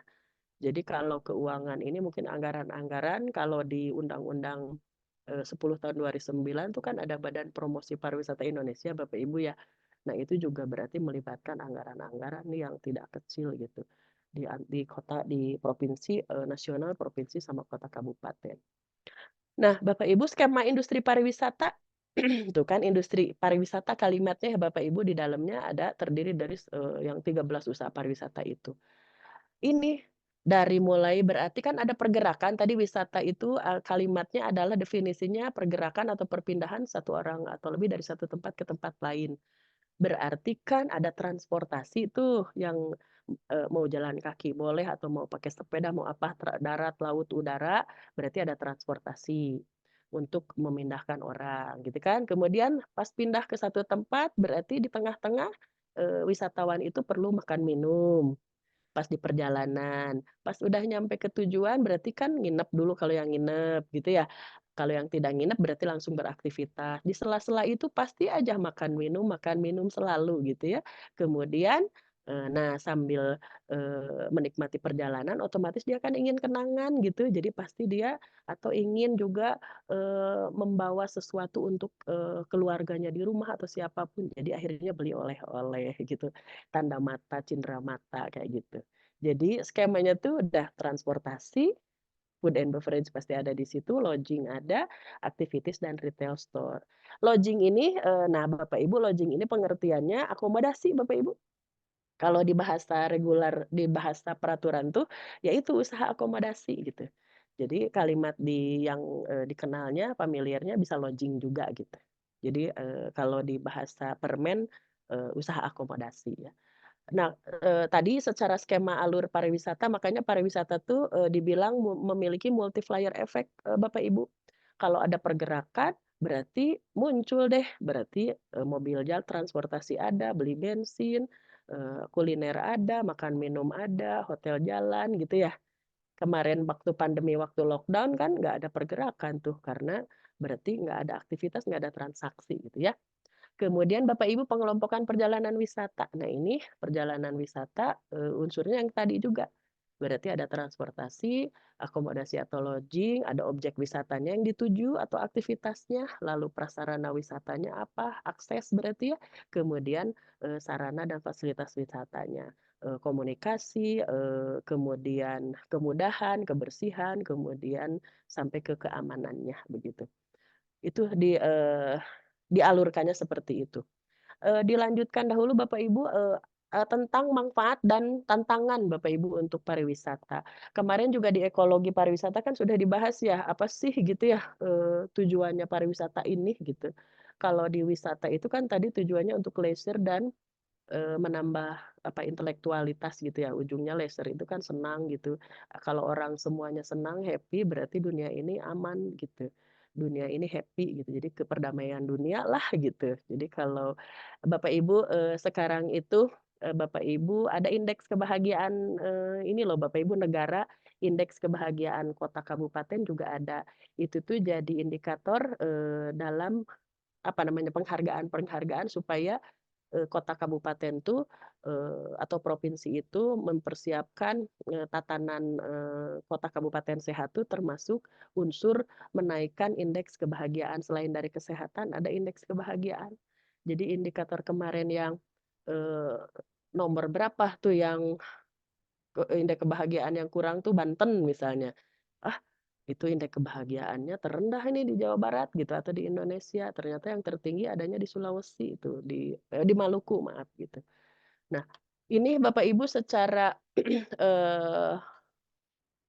Jadi kalau keuangan ini mungkin anggaran-anggaran kalau di Undang-Undang 10 tahun 2009 itu kan ada Badan Promosi Pariwisata Indonesia Bapak Ibu ya. Nah itu juga berarti melibatkan anggaran-anggaran nih yang tidak kecil gitu di kota, di provinsi nasional, provinsi sama kota kabupaten. Nah Bapak Ibu skema industri pariwisata itu kan industri pariwisata kalimatnya ya Bapak Ibu di dalamnya ada terdiri dari yang 13 usaha pariwisata itu. Ini, dari mulai berarti kan ada pergerakan tadi wisata itu, kalimatnya adalah definisinya pergerakan atau perpindahan satu orang atau lebih dari satu tempat ke tempat lain. Berarti kan ada transportasi tuh yang, mau jalan kaki boleh atau mau pakai sepeda, mau apa, darat, laut, udara, berarti ada transportasi untuk memindahkan orang gitu kan. Kemudian pas pindah ke satu tempat berarti di tengah-tengah, wisatawan itu perlu makan minum. Pas di perjalanan, pas udah nyampe ke tujuan berarti kan nginep dulu kalau yang nginep gitu ya. Kalau yang tidak nginep berarti langsung beraktivitas. Di sela-sela itu pasti aja makan minum selalu gitu ya. Kemudian, nah sambil, menikmati perjalanan otomatis dia kan ingin kenangan gitu. Jadi pasti dia atau ingin juga, membawa sesuatu untuk, keluarganya di rumah atau siapapun. Jadi akhirnya beli oleh-oleh gitu. Tanda mata, cindera mata, kayak gitu. Jadi skemanya tuh udah transportasi, food and beverage pasti ada di situ, lodging ada, activities dan retail store. Lodging ini, nah Bapak Ibu lodging ini pengertiannya akomodasi Bapak Ibu. Kalau di bahasa reguler, di bahasa peraturan tuh, yaitu usaha akomodasi gitu. Jadi kalimat yang, dikenalnya, familiarnya bisa lodging juga gitu. Jadi, kalau di bahasa permen, usaha akomodasi ya. Nah, tadi secara skema alur pariwisata, makanya pariwisata tuh, dibilang memiliki multiplier effect, Bapak Ibu. Kalau ada pergerakan, berarti muncul deh, berarti, mobil transportasi ada, beli bensin, kuliner ada, makan minum ada, hotel jalan gitu ya. Kemarin waktu pandemi, waktu lockdown kan nggak ada pergerakan tuh, karena berarti nggak ada aktivitas, nggak ada transaksi gitu ya. Kemudian Bapak Ibu pengelompokan perjalanan wisata. Nah ini perjalanan wisata, unsurnya yang tadi juga. Berarti ada transportasi, akomodasi atau lodging, ada objek wisatanya yang dituju atau aktivitasnya, lalu prasarana wisatanya apa, akses berarti ya, kemudian sarana dan fasilitas wisatanya, komunikasi, kemudian kemudahan, kebersihan, kemudian sampai ke keamanannya begitu. Itu dialurkannya seperti itu. Dilanjutkan dahulu Bapak Ibu, tentang manfaat dan tantangan Bapak Ibu untuk pariwisata. Kemarin juga di ekologi pariwisata kan sudah dibahas ya, apa sih gitu ya, tujuannya pariwisata ini gitu. Kalau di wisata itu kan tadi tujuannya untuk leisure dan menambah apa, intelektualitas gitu ya, ujungnya leisure itu kan senang gitu. Kalau orang semuanya senang, happy, berarti dunia ini aman gitu. Dunia ini happy gitu. Jadi keperdamaian dunia lah gitu. Jadi kalau Bapak Ibu, sekarang itu, Bapak Ibu ada indeks kebahagiaan, ini loh Bapak Ibu negara, indeks kebahagiaan kota kabupaten juga ada. Itu tuh jadi indikator, dalam apa namanya, penghargaan-penghargaan supaya kota kabupaten tuh, atau provinsi itu mempersiapkan, tatanan, kota kabupaten sehat tuh termasuk unsur menaikkan indeks kebahagiaan. Selain dari kesehatan ada indeks kebahagiaan. Jadi indikator kemarin yang, eee, nomor berapa tuh yang indeks kebahagiaan yang kurang tuh Banten misalnya. Ah, itu indeks kebahagiaannya terendah ini di Jawa Barat gitu atau di Indonesia. Ternyata yang tertinggi adanya di Sulawesi itu, di Maluku maaf gitu. Nah, ini Bapak Ibu secara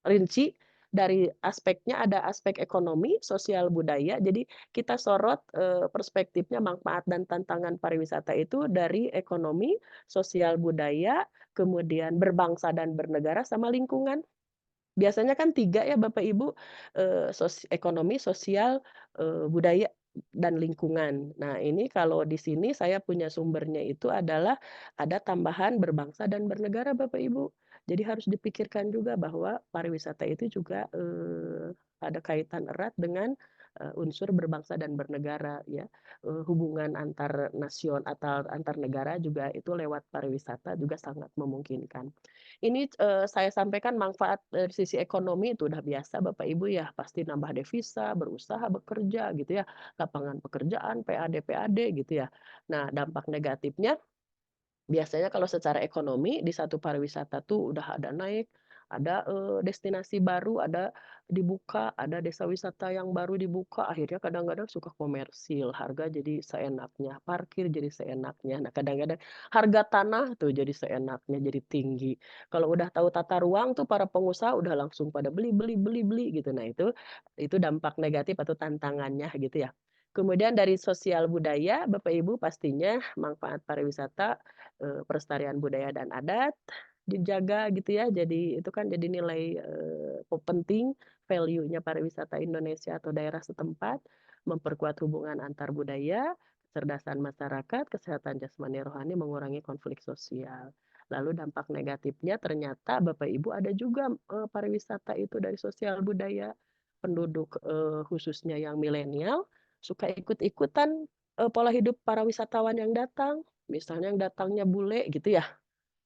rinci dari aspeknya ada aspek ekonomi, sosial, budaya. Jadi kita sorot, perspektifnya manfaat dan tantangan pariwisata itu dari ekonomi, sosial, budaya, kemudian berbangsa dan bernegara sama lingkungan. Biasanya kan 3 ya Bapak Ibu, ekonomi, sosial, budaya, dan lingkungan. Nah ini kalau di sini saya punya sumbernya itu adalah ada tambahan berbangsa dan bernegara Bapak Ibu. Jadi harus dipikirkan juga bahwa pariwisata itu juga, ada kaitan erat dengan, unsur berbangsa dan bernegara ya, hubungan antar nasion atau antar negara juga itu lewat pariwisata juga sangat memungkinkan. Ini, saya sampaikan manfaat dari sisi ekonomi itu udah biasa Bapak Ibu ya, pasti nambah devisa, berusaha, bekerja gitu ya, lapangan pekerjaan, PAD gitu ya. Nah, dampak negatifnya biasanya kalau secara ekonomi di satu pariwisata tuh udah ada naik, ada, destinasi baru, ada dibuka, ada desa wisata yang baru dibuka, akhirnya kadang-kadang suka komersil, harga jadi seenaknya, parkir jadi seenaknya. Nah, kadang-kadang harga tanah tuh jadi seenaknya, jadi tinggi. Kalau udah tahu tata ruang tuh para pengusaha udah langsung pada beli gitu. Nah, itu dampak negatif atau tantangannya gitu ya. Kemudian dari sosial budaya, Bapak Ibu pastinya manfaat pariwisata pelestarian budaya dan adat dijaga gitu ya. Jadi itu kan jadi nilai, penting value-nya pariwisata Indonesia atau daerah setempat, memperkuat hubungan antar budaya, kecerdasan masyarakat, kesehatan jasmani rohani, mengurangi konflik sosial. Lalu dampak negatifnya ternyata Bapak Ibu ada juga, pariwisata itu dari sosial budaya. Penduduk, khususnya yang milenial suka ikut-ikutan, pola hidup para wisatawan yang datang. Misalnya yang datangnya bule gitu ya,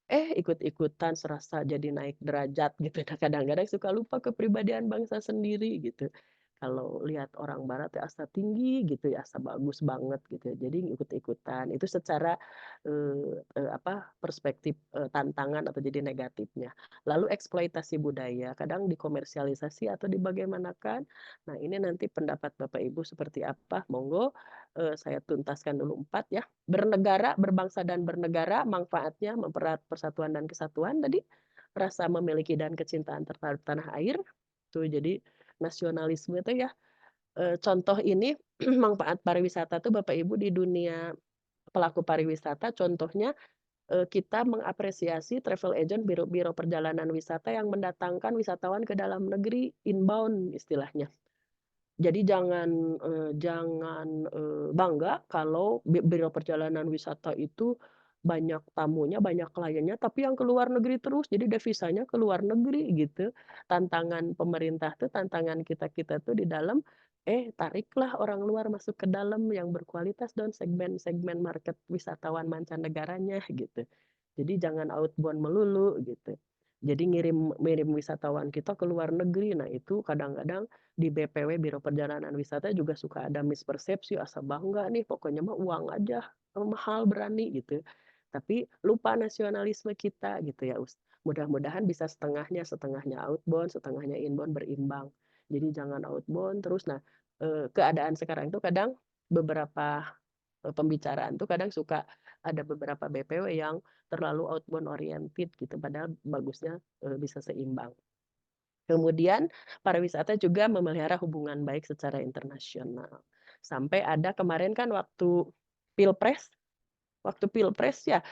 ikut-ikutan serasa jadi naik derajat gitu. Nah, kadang-kadang suka lupa kepribadian bangsa sendiri gitu. Kalau lihat orang barat ya asa tinggi gitu ya, asa bagus banget gitu ya. Jadi ikut-ikutan. Itu secara perspektif tantangan atau jadi negatifnya. Lalu eksploitasi budaya, kadang dikomersialisasi atau dibagaimanakan. Nah, ini nanti pendapat Bapak Ibu seperti apa? Monggo saya tuntaskan dulu 4 ya. Bernegara, berbangsa dan bernegara, manfaatnya mempererat persatuan dan kesatuan tadi, rasa memiliki dan kecintaan terhadap tanah air, tuh jadi nasionalisme itu ya. Contoh ini manfaat pariwisata tuh Bapak Ibu di dunia pelaku pariwisata contohnya kita mengapresiasi travel agent, biro-biro perjalanan wisata yang mendatangkan wisatawan ke dalam negeri, inbound istilahnya. Jadi jangan bangga kalau biro perjalanan wisata itu banyak tamunya, banyak kliennya, tapi yang ke luar negeri terus, jadi devisanya ke luar negeri gitu. Tantangan pemerintah tuh, tantangan kita-kita tuh di dalam, tariklah orang luar masuk ke dalam yang berkualitas dan segmen-segmen market wisatawan mancanegaranya gitu. Jadi jangan outbound melulu gitu. Jadi ngirim wisatawan kita ke luar negeri. Nah, itu kadang-kadang di BPW, Biro Perjalanan Wisata juga suka ada mispersepsi, asa bangga nih, pokoknya mah uang aja, mahal berani gitu. Tapi lupa nasionalisme kita gitu ya. Mudah-mudahan bisa setengahnya outbound, setengahnya inbound berimbang. Jadi jangan outbound terus. Nah, keadaan sekarang itu kadang beberapa pembicaraan tuh kadang suka ada beberapa BPW yang terlalu outbound oriented gitu, padahal bagusnya bisa seimbang. Kemudian pariwisata juga memelihara hubungan baik secara internasional. Sampai ada kemarin kan waktu Pilpres ya,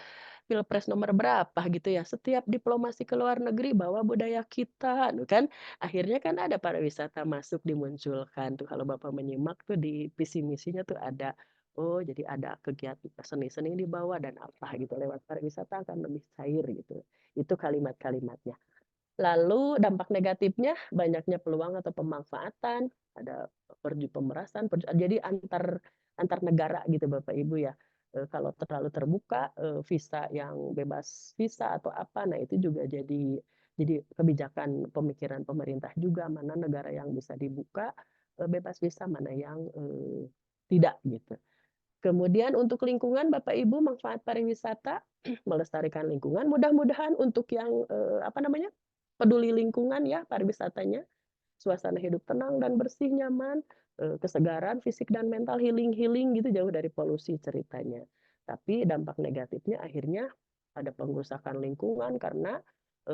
Pilpres nomor berapa gitu ya, setiap diplomasi ke luar negeri bawa budaya kita, kan. Akhirnya kan ada pariwisata masuk dimunculkan tuh, kalau Bapak menyimak tuh di visi misinya tuh ada, oh jadi ada kegiatan seni-seni dibawa dan apa gitu, lewat pariwisata akan lebih cair gitu. Itu kalimat-kalimatnya. Lalu dampak negatifnya banyaknya peluang atau pemanfaatan, ada pemerasan, jadi antar negara gitu Bapak Ibu ya. Kalau terlalu terbuka, visa yang bebas visa atau apa, nah itu juga jadi kebijakan pemikiran pemerintah juga, mana negara yang bisa dibuka bebas visa, mana yang tidak gitu. Kemudian untuk lingkungan Bapak Ibu, manfaat pariwisata melestarikan lingkungan, mudah-mudahan untuk yang peduli lingkungan ya pariwisatanya, suasana hidup tenang dan bersih, nyaman, kesegaran fisik dan mental, healing gitu, jauh dari polusi ceritanya. Tapi dampak negatifnya akhirnya ada pengrusakan lingkungan karena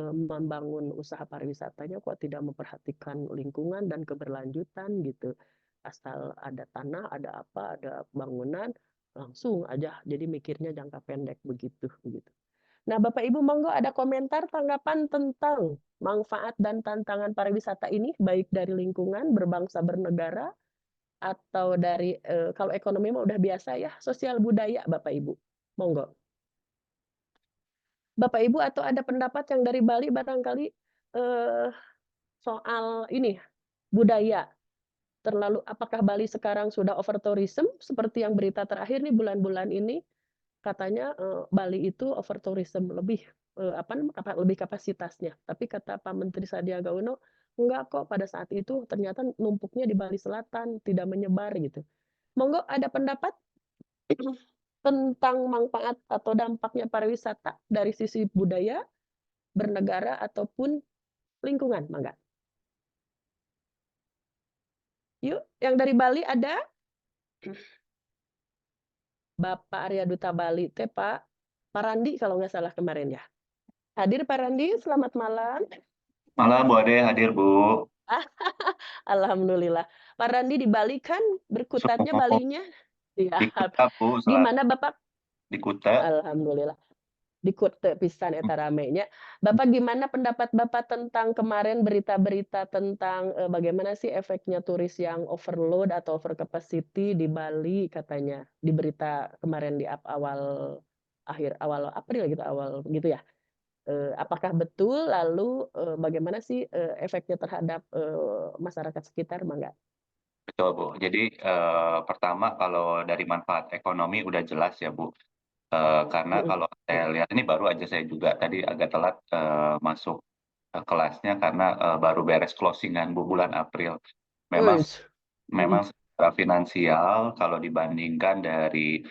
membangun usaha pariwisatanya kok tidak memperhatikan lingkungan dan keberlanjutan gitu. Asal ada tanah, ada apa, ada bangunan, langsung aja jadi mikirnya jangka pendek begitu. Nah, Bapak Ibu monggo ada komentar tanggapan tentang manfaat dan tantangan pariwisata ini, baik dari lingkungan, berbangsa, bernegara, atau dari kalau ekonomi mah udah biasa ya, sosial budaya Bapak Ibu. Monggo. Bapak Ibu atau ada pendapat yang dari Bali barangkali soal ini budaya. Apakah Bali sekarang sudah over tourism seperti yang berita terakhir nih bulan-bulan ini? Katanya Bali itu over tourism lebih lebih kapasitasnya. Tapi kata Pak Menteri Sandiaga Uno, enggak kok pada saat itu ternyata numpuknya di Bali Selatan, tidak menyebar gitu. Monggo ada pendapat tentang manfaat atau dampaknya pariwisata dari sisi budaya, bernegara ataupun lingkungan, mangga. Yuk, yang dari Bali ada? Bapak Arya Duta Bali, Pak Randi kalau nggak salah kemarin ya. Hadir Pak Randi, selamat malam. Malam Bu Ade, hadir Bu. Alhamdulillah. Pak Randi di Bali kan berkutatnya Balinya. Di Kuta Bu. Gimana Bapak? Di Kuta. Alhamdulillah. Di Kuta pisan eta ramenya. Bapak gimana pendapat Bapak tentang kemarin berita-berita tentang bagaimana sih efeknya turis yang overload atau over capacity di Bali katanya di berita kemarin di awal April gitu, awal gitu ya. Apakah betul, lalu bagaimana sih efeknya terhadap masyarakat sekitar, Mangga? Betul Bu. Jadi pertama kalau dari manfaat ekonomi udah jelas ya Bu. Karena kalau saya lihat ini baru aja saya juga tadi agak telat masuk kelasnya karena baru beres closingan Bu bulan April. Memang secara finansial kalau dibandingkan dari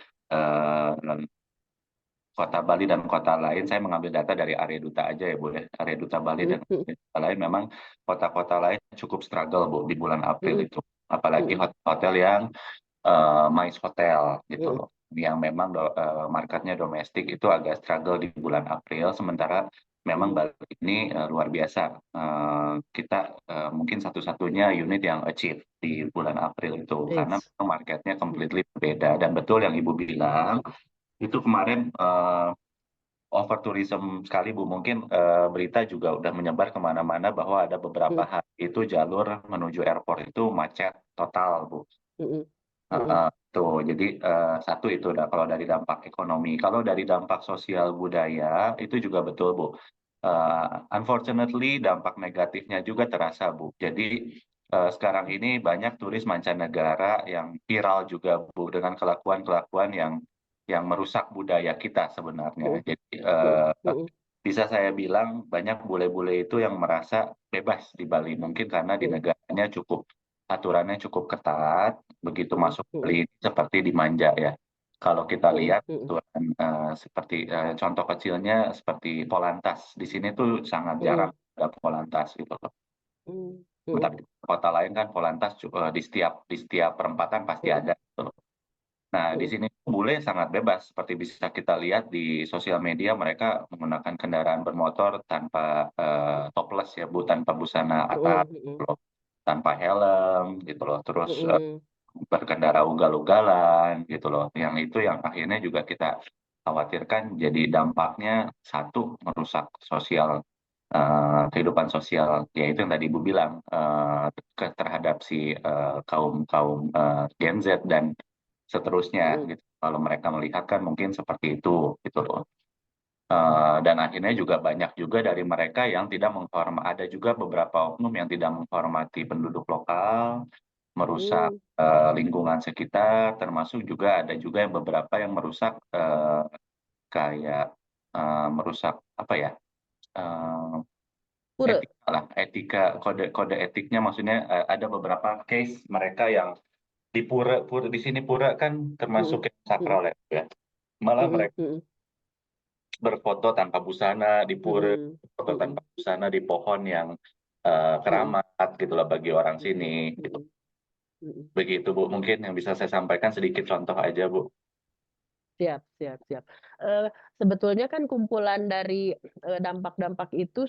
Kota Bali dan kota lain, saya mengambil data dari Arya Duta aja ya Bu ya, Arya Duta Bali dan kota lain, memang kota-kota lain cukup struggle Bu di bulan April itu. Apalagi hotel yang MICE Hotel gitu loh, yang memang marketnya domestik itu agak struggle di bulan April, sementara memang Bali ini luar biasa. Kita mungkin satu-satunya unit yang achieve di bulan April itu, karena memang marketnya completely berbeda. Dan betul yang Ibu bilang, itu kemarin over tourism sekali Bu. Mungkin berita juga udah menyebar kemana-mana bahwa ada beberapa Mm, hari itu jalur menuju airport itu macet total Bu. mm, mm, mm, Tuh, jadi satu itu kalau dari dampak ekonomi. Kalau dari dampak sosial budaya itu juga betul Bu. Unfortunately dampak negatifnya juga terasa Bu. Jadi sekarang ini banyak turis mancanegara yang viral juga Bu dengan kelakuan-kelakuan yang merusak budaya kita sebenarnya. mm, Jadi mm, mm, bisa saya bilang banyak bule-bule itu yang merasa bebas di Bali. Mungkin karena di mm, negaranya aturannya cukup ketat, begitu mm, masuk mm, Bali seperti dimanja ya. Kalau kita mm, lihat mm, aturan seperti contoh kecilnya seperti Polantas. Di sini tuh sangat jarang mm, ada Polantas gitu loh. mm, mm, Tapi di kota lain kan Polantas di setiap perempatan pasti mm, ada gitu loh. Nah, di mm, sini bule sangat bebas, seperti bisa kita lihat di sosial media mereka menggunakan kendaraan bermotor tanpa topless ya Bu, tanpa busana atas, mm, gitu loh, tanpa helm gitu loh, terus mm, berkendara ugal-ugalan gitu loh. Yang itu yang akhirnya juga kita khawatirkan jadi dampaknya satu merusak sosial kehidupan sosial, yaitu yang tadi Ibu bilang terhadap si kaum kaum Gen Z dan seterusnya mm, gitu. Kalau mereka melihat kan mungkin seperti itu gitu loh. Dan akhirnya juga banyak juga dari mereka yang tidak menghormati, ada juga beberapa oknum yang tidak menghormati penduduk lokal, merusak mm. lingkungan sekitar, termasuk juga ada juga yang beberapa yang merusak kayak merusak apa ya, Pura. etika lah, etika, kode etiknya, maksudnya ada beberapa case mereka yang di pura, di sini pura kan termasuk Mm, yang mm, sakral ya. Malah mm, mereka mm, berfoto tanpa busana di pura, mm, foto tanpa mm, busana di pohon yang mm, keramat gitu lah bagi orang mm, sini gitu. mm, mm. Begitu Bu, mungkin yang bisa saya sampaikan sedikit contoh aja Bu. Siap, siap, siap. Sebetulnya kan kumpulan dari dampak-dampak itu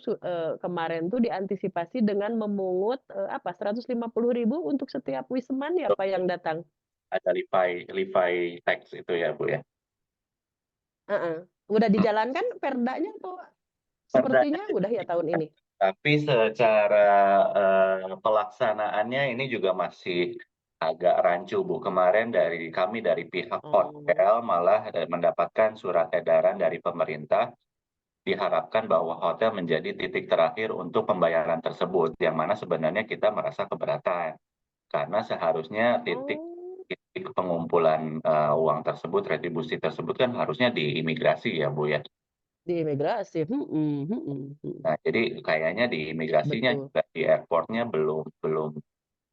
kemarin tuh diantisipasi dengan memungut apa 150.000 untuk setiap wisman ya Pak yang datang. Ada Levi Tax itu ya Bu ya. Heeh. Udah dijalankan perdanya atau Perdanya, sepertinya udah ya tahun ini? tapi secara pelaksanaannya ini juga masih agak rancu Bu. Kemarin kami dari pihak Oh, hotel malah mendapatkan surat edaran dari pemerintah, diharapkan bahwa hotel menjadi titik terakhir untuk pembayaran tersebut, yang mana sebenarnya kita merasa keberatan. Karena seharusnya titik oh, titik pengumpulan uang tersebut, retribusi tersebut kan harusnya di imigrasi ya Bu ya. di imigrasi. Nah, jadi kayaknya di imigrasinya Betul. juga di airportnya belum belum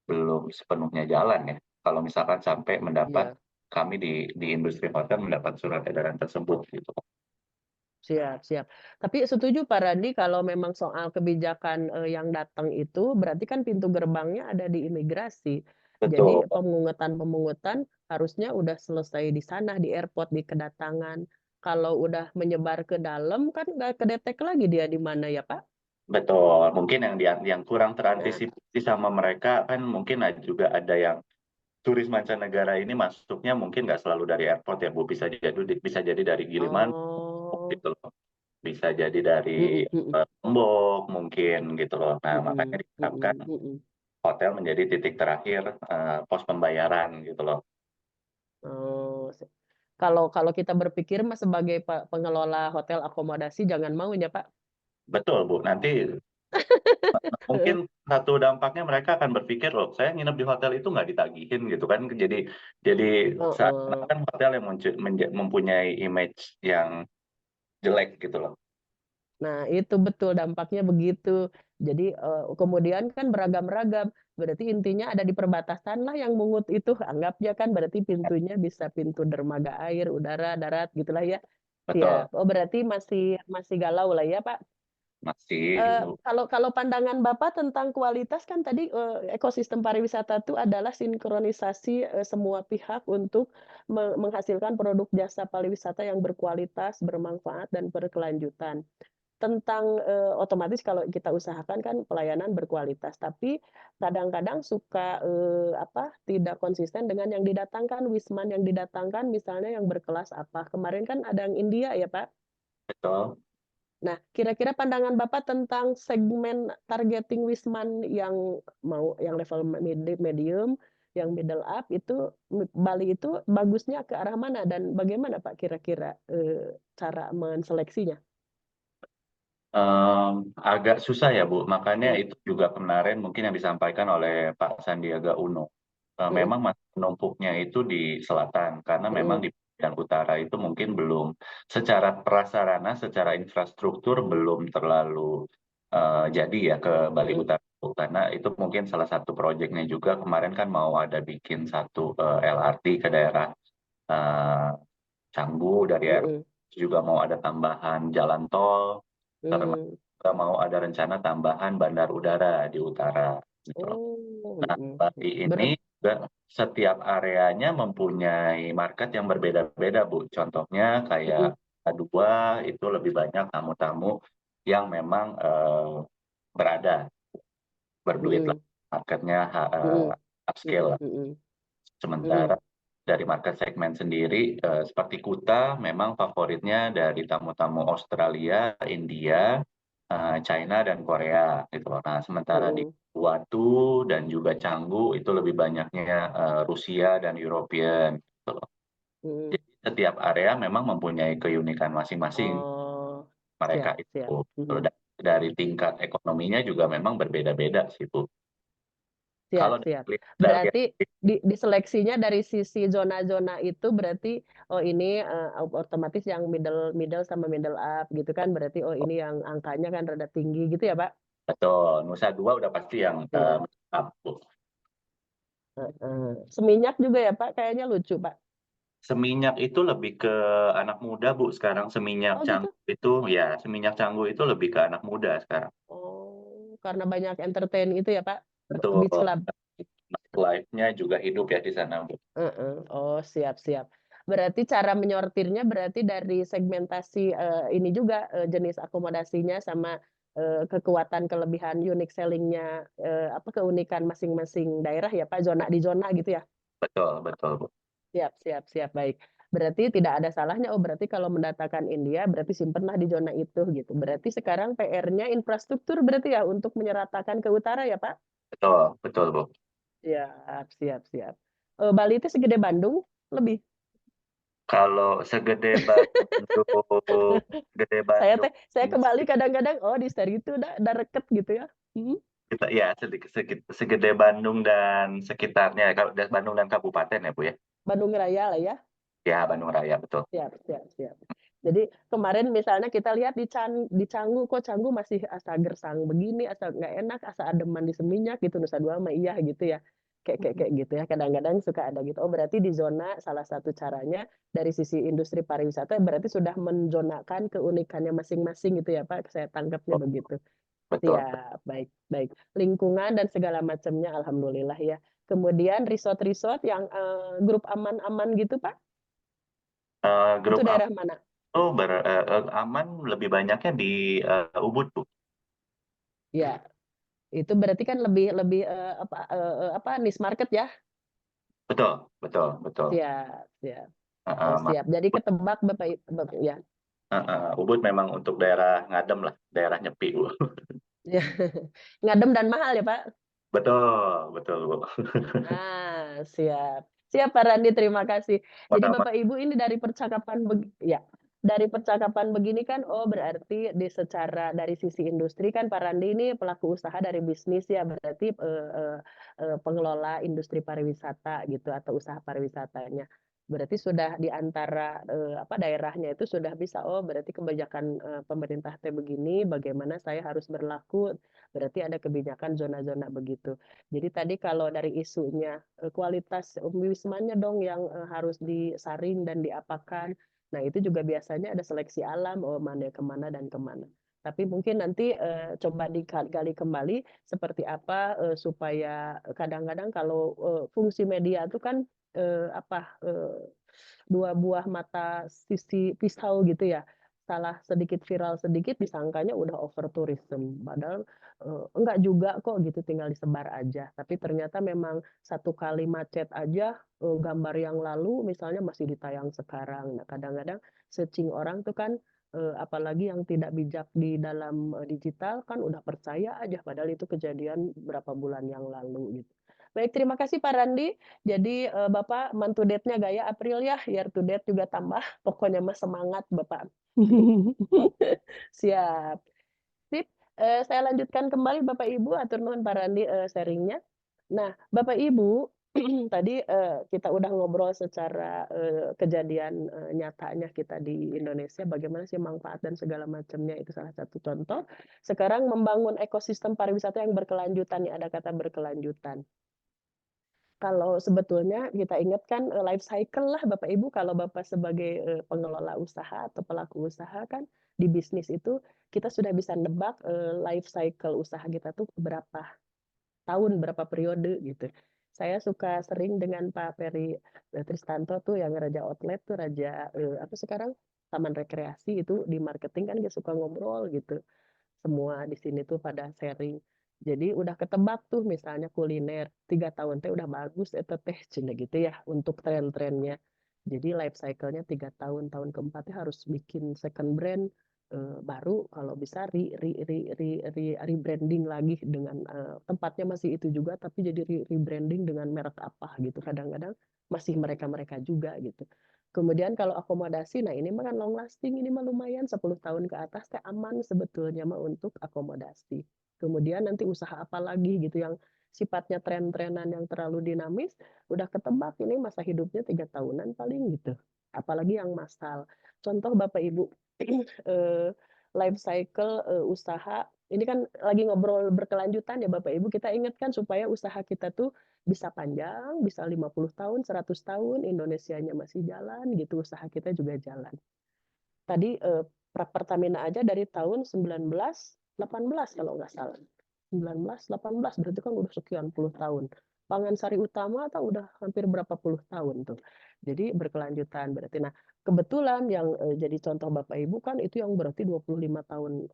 belum sepenuhnya jalan ya. Kalau misalkan sampai mendapat Iya. kami di industri hotel mendapat surat edaran tersebut gitu. Siap, siap. Tapi setuju Pak Randi kalau memang soal kebijakan, yang datang itu berarti kan pintu gerbangnya ada di imigrasi. Betul, Jadi pemungutan-pemungutan harusnya udah selesai di sana, di airport, di kedatangan. Kalau udah menyebar ke dalam kan nggak kedetek lagi dia di mana ya, Pak? betul. Mungkin yang kurang Nah, terantisipasi sama mereka kan mungkin juga ada yang turis mancanegara ini masuknya mungkin nggak selalu dari airport ya Bu, bisa jadi dari Gilimanuk oh, gitu loh. Bisa jadi dari mhm, mhm, Lombok mungkin gitu loh. Nah, makanya mhm, diharapkan mhm, mhm. hotel menjadi titik terakhir pos pembayaran gitu loh. Oh, kalau kalau kita berpikir Mas sebagai pengelola hotel akomodasi jangan mau ya, Pak? Betul Bu, nanti mungkin satu dampaknya mereka akan berpikir loh, saya nginep di hotel itu nggak ditagihin gitu kan, jadi Heeh. seakan-akan hotel yang mempunyai image yang jelek gitu loh. Nah, itu betul dampaknya begitu. Jadi, kemudian kan beragam-ragam, berarti intinya ada di perbatasan lah yang mungut itu, anggapnya kan berarti pintunya bisa pintu dermaga air, udara, darat gitulah ya. Betul, Siap. Oh, berarti masih masih galau lah ya, Pak. masih Bu. Kalau kalau pandangan Bapak tentang kualitas kan tadi, ekosistem pariwisata itu adalah sinkronisasi, semua pihak untuk menghasilkan produk jasa pariwisata yang berkualitas, bermanfaat, dan berkelanjutan. Tentang, otomatis kalau kita usahakan kan pelayanan berkualitas, tapi kadang-kadang suka, tidak konsisten dengan yang didatangkan, wisman yang didatangkan misalnya yang berkelas apa. Kemarin kan ada yang India ya, Pak? Betul. Nah, kira-kira pandangan Bapak tentang segmen targeting Wisman yang level medium, yang middle up itu Bali itu bagusnya ke arah mana dan bagaimana Pak kira-kira cara menseleksinya? Agak susah ya Bu, makanya Hmm. itu juga kemarin mungkin yang disampaikan oleh Pak Sandiaga Uno. Memang masih menumpuknya itu di selatan, karena memang di bagian utara itu mungkin belum secara prasarana, secara infrastruktur belum terlalu jadi ya ke Bali Utara, Bu. Karena itu mungkin salah satu proyeknya juga kemarin kan mau ada bikin satu LRT ke daerah eh, Canggu dari juga mau ada tambahan jalan tol, termasuk juga mau ada rencana tambahan bandar udara di utara gitu loh. Nah, Bali ini juga setiap areanya mempunyai market yang berbeda-beda, Bu. Contohnya kayak A2 itu lebih banyak tamu-tamu yang memang berada, berduit lah, marketnya upscale lah. Sementara dari market segmen sendiri, seperti Kuta memang favoritnya dari tamu-tamu Australia, India, China, dan Korea gitu loh. Nah, sementara di Watu dan juga Canggu itu lebih banyaknya Rusia dan European gitu loh. Jadi setiap area memang mempunyai keunikan masing-masing Oh, mereka siap, itu. siap. Gitu. Dan dari tingkat ekonominya juga memang berbeda-beda sih, Bu. Kalau Siap. dari Berarti di seleksinya dari sisi zona-zona itu berarti ini otomatis yang middle sama middle up gitu kan, berarti ini yang angkanya kan rada tinggi gitu ya Pak? betul, Nusa Dua udah pasti yang Iya. up, Bu. Seminyak juga ya Pak, kayaknya lucu Pak. Seminyak itu lebih ke anak muda, Bu. Sekarang Seminyak Oh gitu? Canggu itu, ya, Seminyak Canggu itu lebih ke anak muda sekarang. Oh, karena banyak entertain itu ya Pak, Betul. beach club. Life-nya juga hidup ya di sana, Bu. Oh, siap. Berarti cara menyortirnya berarti dari segmentasi ini juga jenis akomodasinya sama kekuatan kelebihan unique selling-nya keunikan masing-masing daerah ya Pak, zona di zona gitu ya. Betul, Bu. Siap, baik. Berarti tidak ada salahnya. Oh, berarti kalau mendatangkan India berarti simpenlah di zona itu gitu. Berarti sekarang PR-nya infrastruktur berarti ya untuk menyeratakan ke utara ya Pak? Betul, Bu. Siap. Bali itu segede Bandung lebih. Kalau segede Bandung, gede Bandung, Saya ke Bali kadang-kadang di Seri itu udah deket gitu ya. kita ya segede Bandung dan sekitarnya. Kalau Bandung dan kabupaten ya, Bu ya. Bandung Raya lah ya. Ya, Bandung Raya, betul. Siap. Jadi kemarin misalnya kita lihat di Canggu, kok Canggu masih asa gersang begini, asa nggak enak, asa ademan di Seminyak gitu, Nusa Dua mah iya gitu ya. Kayak gitu ya. Kadang-kadang suka ada gitu. Oh, berarti di zona salah satu caranya dari sisi industri pariwisata berarti sudah menzonakan keunikannya masing-masing gitu ya Pak. Saya tangkapnya begitu. Betul. Siap, baik. Lingkungan dan segala macamnya alhamdulillah ya. Kemudian resort-resort yang grup aman-aman gitu Pak. Grup Itu daerah mana? itu aman lebih banyaknya di Ubud, Bu. Ya, itu berarti kan lebih niche market ya. Betul. Siap. Oh, siap. Jadi ketebak Bapak ya. Ubud memang untuk daerah ngadem lah, daerah nyepi, Bu. Ya. Ngadem dan mahal ya, Pak. Betul, Bu. Siap. Siap Pak Randi, terima kasih. Jadi Sama-sama. Bapak Ibu ini dari percakapan begini kan berarti dari sisi industri kan Pak Randi ini pelaku usaha dari bisnis ya, berarti pengelola industri pariwisata gitu atau usaha pariwisatanya. Berarti sudah di antara daerahnya itu sudah bisa berarti kebijakan pemerintah teh begini, bagaimana saya harus berlaku, berarti ada kebijakan zona-zona begitu. Jadi tadi kalau dari isunya kualitas wismanya dong yang harus disaring dan diapakan. Nah, itu juga biasanya ada seleksi alam, mana kemana dan kemana. Tapi mungkin nanti coba digali kembali seperti apa supaya kadang-kadang kalau fungsi media itu kan dua buah mata sisi pisau gitu ya. Salah sedikit viral sedikit disangkanya udah over tourism. Padahal enggak juga kok gitu, tinggal disebar aja. Tapi ternyata memang satu kali macet aja gambar yang lalu misalnya masih ditayang sekarang. Nah, kadang-kadang searching orang tuh kan apalagi yang tidak bijak di dalam digital kan udah percaya aja padahal itu kejadian berapa bulan yang lalu gitu. Baik, terima kasih Pak Randi. Jadi Bapak month to date-nya gaya April ya, year to date juga tambah. Pokoknya mah semangat Bapak. Siap. Sip, saya lanjutkan kembali Bapak Ibu, atur nuhun Pak Randi sharing-nya. Nah, Bapak Ibu, tadi kita udah ngobrol secara kejadian nyatanya kita di Indonesia, bagaimana sih manfaat dan segala macamnya itu salah satu contoh. Sekarang membangun ekosistem pariwisata yang berkelanjutan, nih ada kata berkelanjutan. Kalau sebetulnya kita ingatkan life cycle lah Bapak Ibu, kalau Bapak sebagai pengelola usaha atau pelaku usaha kan di bisnis itu kita sudah bisa nebak life cycle usaha kita tuh berapa tahun, berapa periode gitu. Saya suka sering dengan Pak Ferry Tristanto tuh yang Raja Outlet tuh Raja apa sekarang Taman Rekreasi itu di marketing kan dia suka ngobrol gitu. Semua di sini tuh pada sharing. Jadi udah ketebak tuh misalnya kuliner 3 tahun teh udah bagus eta teh cina gitu ya untuk tren-trennya. Jadi life cycle-nya 3 tahun, tahun keempatnya harus bikin second brand baru kalau bisa rebranding lagi dengan tempatnya masih itu juga tapi jadi rebranding dengan merek apa gitu. Kadang-kadang masih mereka-mereka juga gitu. Kemudian kalau akomodasi, nah ini mah kan long lasting, ini mah lumayan 10 tahun ke atas teh aman sebetulnya mah untuk akomodasi. Kemudian nanti usaha apa lagi gitu yang sifatnya tren-trenan yang terlalu dinamis, udah ketebak ini masa hidupnya 3 tahunan paling gitu. Apalagi yang massal. Contoh Bapak Ibu, life cycle usaha, ini kan lagi ngobrol berkelanjutan ya Bapak Ibu, kita ingatkan supaya usaha kita tuh bisa panjang, bisa 50 tahun, 100 tahun, Indonesianya masih jalan gitu, usaha kita juga jalan. Tadi Pertamina aja dari tahun 1918 kalau nggak salah. 1918 berarti kan udah sekian puluh tahun. Pangansari Utama atau udah hampir berapa puluh tahun tuh. Jadi berkelanjutan berarti. Nah, kebetulan yang jadi contoh Bapak Ibu kan itu yang berarti 25 tahun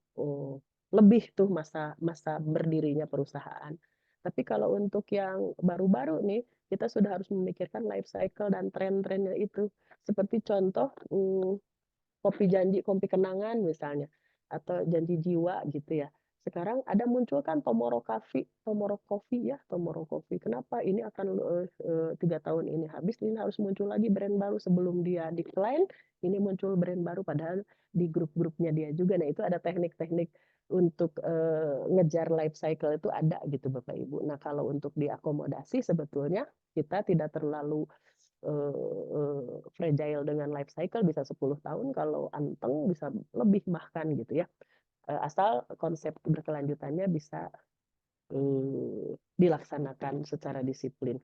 lebih tuh masa berdirinya perusahaan. Tapi kalau untuk yang baru-baru nih, kita sudah harus memikirkan life cycle dan tren-trennya itu. Seperti contoh kopi janji, kopi kenangan misalnya, atau janji jiwa gitu ya. Sekarang ada muncul kan Tomorrow Coffee ya, Tomorrow Coffee. Kenapa ini akan 3 tahun ini habis, ini harus muncul lagi brand baru sebelum dia decline, ini muncul brand baru padahal di grup-grupnya dia juga. Nah itu ada teknik-teknik untuk ngejar life cycle itu ada gitu Bapak Ibu. Nah kalau untuk diakomodasi sebetulnya kita tidak terlalu fragile dengan life cycle bisa 10 tahun, kalau anteng bisa lebih bahkan gitu ya. Asal konsep berkelanjutannya bisa dilaksanakan secara disiplin.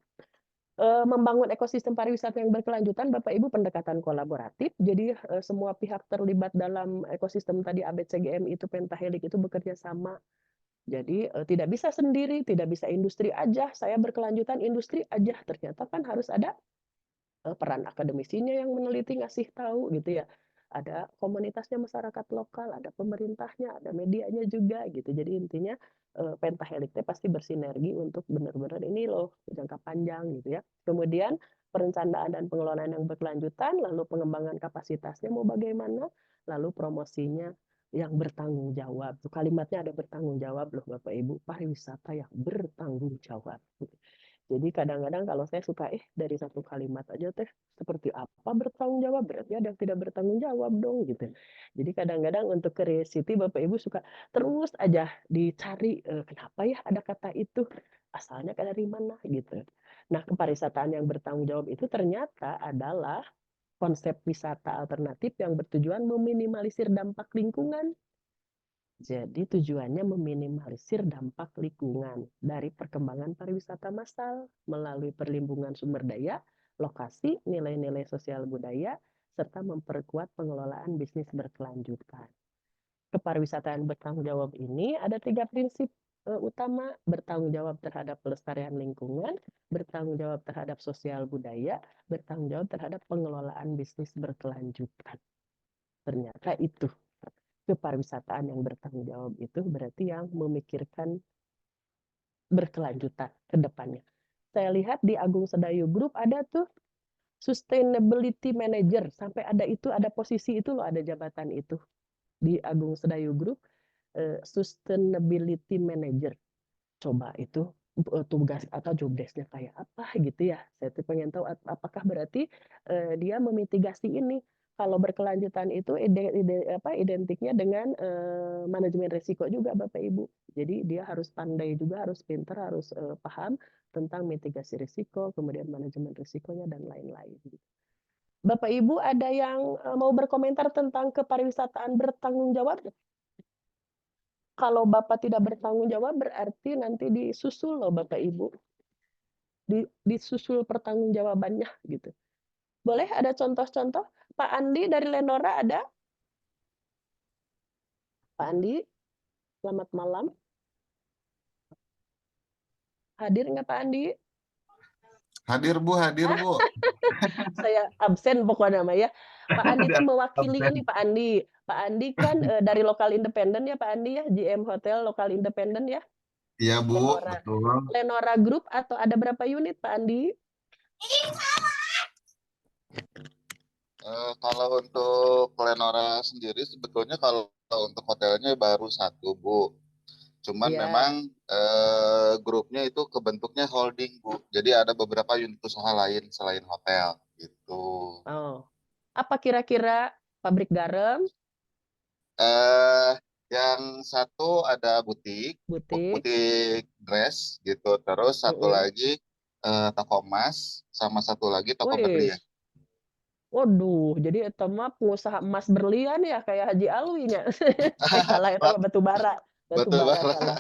Membangun ekosistem pariwisata yang berkelanjutan, Bapak Ibu pendekatan kolaboratif. Jadi semua pihak terlibat dalam ekosistem tadi ABCGM itu pentahelik itu bekerja sama. Jadi tidak bisa sendiri, tidak bisa industri aja. Saya berkelanjutan industri aja. Ternyata kan harus ada peran akademisinya yang meneliti ngasih tahu gitu ya. Ada komunitasnya masyarakat lokal, ada pemerintahnya, ada medianya juga gitu. Jadi intinya pentahelik pasti bersinergi untuk benar-benar ini loh jangka panjang gitu ya. Kemudian perencanaan dan pengelolaan yang berkelanjutan, lalu pengembangan kapasitasnya mau bagaimana, lalu promosinya yang bertanggung jawab. Tuh kalimatnya ada bertanggung jawab loh Bapak Ibu, pariwisata yang bertanggung jawab. Jadi kadang-kadang kalau saya suka dari satu kalimat aja teh seperti apa bertanggung jawab, berarti ada yang tidak bertanggung jawab dong gitu. Jadi kadang-kadang untuk curiosity Bapak Ibu suka terus aja dicari kenapa ya ada kata itu, asalnya dari mana gitu. Nah, kepariwisataan yang bertanggung jawab itu ternyata adalah konsep wisata alternatif yang bertujuan meminimalisir dampak lingkungan. Jadi tujuannya meminimalisir dampak lingkungan dari perkembangan pariwisata massal melalui perlindungan sumber daya, lokasi, nilai-nilai sosial budaya, serta memperkuat pengelolaan bisnis berkelanjutan. Kepariwisataan bertanggung jawab ini ada 3 prinsip utama: bertanggung jawab terhadap pelestarian lingkungan, bertanggung jawab terhadap sosial budaya, bertanggung jawab terhadap pengelolaan bisnis berkelanjutan. Ternyata itu kepariwisataan yang bertanggung jawab itu berarti yang memikirkan berkelanjutan ke depannya. Saya lihat di Agung Sedayu Group ada tuh Sustainability Manager, sampai ada itu, ada posisi itu loh, ada jabatan itu. di Agung Sedayu Group, Sustainability Manager. Coba itu tugas atau job desk-nya kayak apa gitu ya. Saya tuh pengen tahu apakah berarti dia memitigasi ini. Kalau berkelanjutan itu identiknya dengan manajemen risiko juga Bapak Ibu. Jadi dia harus pandai juga, harus pintar, harus paham tentang mitigasi risiko, kemudian manajemen risikonya dan lain-lain. Bapak Ibu ada yang mau berkomentar tentang kepariwisataan bertanggung jawab? Kalau Bapak tidak bertanggung jawab berarti nanti disusul loh Bapak Ibu. Disusul pertanggungjawabannya gitu. Boleh ada contoh-contoh? Pak Andi dari Lenora ada? Pak Andi, selamat malam. Hadir nggak Pak Andi? Hadir Bu. Saya absen pokoknya nama ya. Pak Andi itu mewakili ini Pak Andi. Pak Andi kan dari lokal independen ya Pak Andi ya, GM Hotel lokal independen ya. Iya Bu, Lenora. betul. Lenora Group atau ada berapa unit Pak Andi? Kalau untuk Lenora sendiri sebetulnya kalau untuk hotelnya baru satu Bu. Cuman Iya. memang grupnya itu kebentuknya holding Bu. Jadi ada beberapa unit usaha lain selain hotel gitu. Oh. Apa kira-kira pabrik garam, Yang satu ada butik butik? dress gitu. Terus satu lagi toko emas, sama satu lagi toko Wih. berlian. Waduh, jadi itu mah pengusaha emas berlian ya kayak Haji Alwinya. Salah itu mah batu bara. Batu Betul bara banget. salah.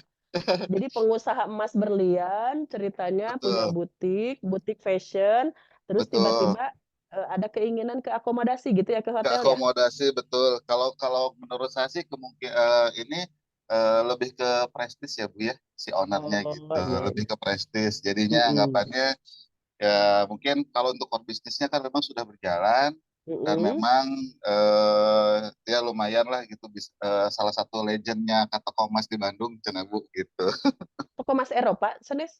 Jadi pengusaha emas berlian ceritanya punya Betul. butik fashion, terus Betul. tiba-tiba ada keinginan ke akomodasi gitu ya ke Ke hotel ya? akomodasi betul. Kalau menurut saya sih ini lebih ke prestis ya Bu ya, si ownernya Oh gitu. iya. Lebih ke prestis. Jadinya anggapannya ya mungkin kalau untuk core bisnisnya kan memang sudah berjalan dan memang ya lumayan lah gitu, salah satu legendnya kata Komas di Bandung cenah Bu gitu. Toko emas Eropa, Senes?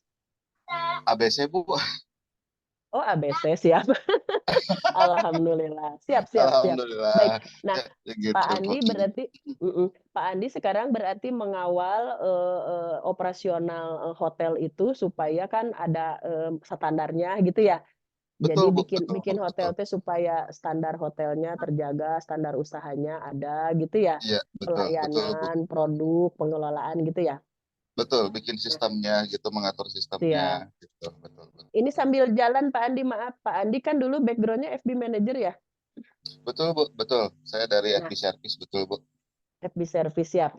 ABC Bu. Oh ABC siap. Alhamdulillah. Siap. Alhamdulillah. Baik. Nah, Ya, gitu, Pak Bu. Andi berarti Pak Andi sekarang berarti mengawal operasional hotel itu supaya kan ada standarnya gitu ya. Jadi Betul Bu, bikin betul. hotel teh supaya standar hotelnya terjaga, standar usahanya ada gitu ya. Iya, betul Bu. Pelayanan, produk, pengelolaan gitu ya. Betul, bikin sistemnya gitu, mengatur sistemnya Siap. gitu, betul. Ini sambil jalan Pak Andi, maaf. Pak Andi kan dulu background-nya FB Manager ya? Betul Bu, betul. Saya dari Nah, FB Service, betul Bu. FB Service siap.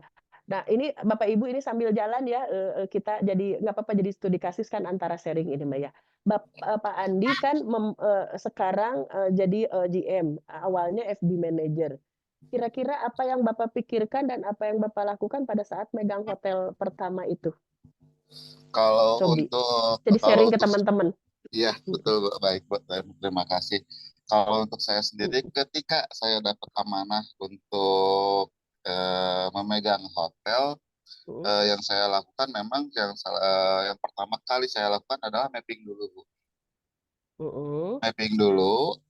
Nah, ini Bapak Ibu ini sambil jalan ya, kita jadi nggak apa-apa jadi studi kasus kan antara sharing ini Mbak ya. Pak Andi kan sekarang jadi GM, awalnya FB Manager. Kira-kira apa yang Bapak pikirkan dan apa yang Bapak lakukan pada saat megang hotel pertama itu? Kalau Cobi. untuk Jadi sharing ke teman-teman. Iya, betul Bu. Baik Bu, terima kasih. Kalau untuk saya sendiri, ketika saya dapat amanah untuk memegang hotel, yang saya lakukan memang yang pertama kali saya lakukan adalah mapping dulu Bu. Mapping dulu,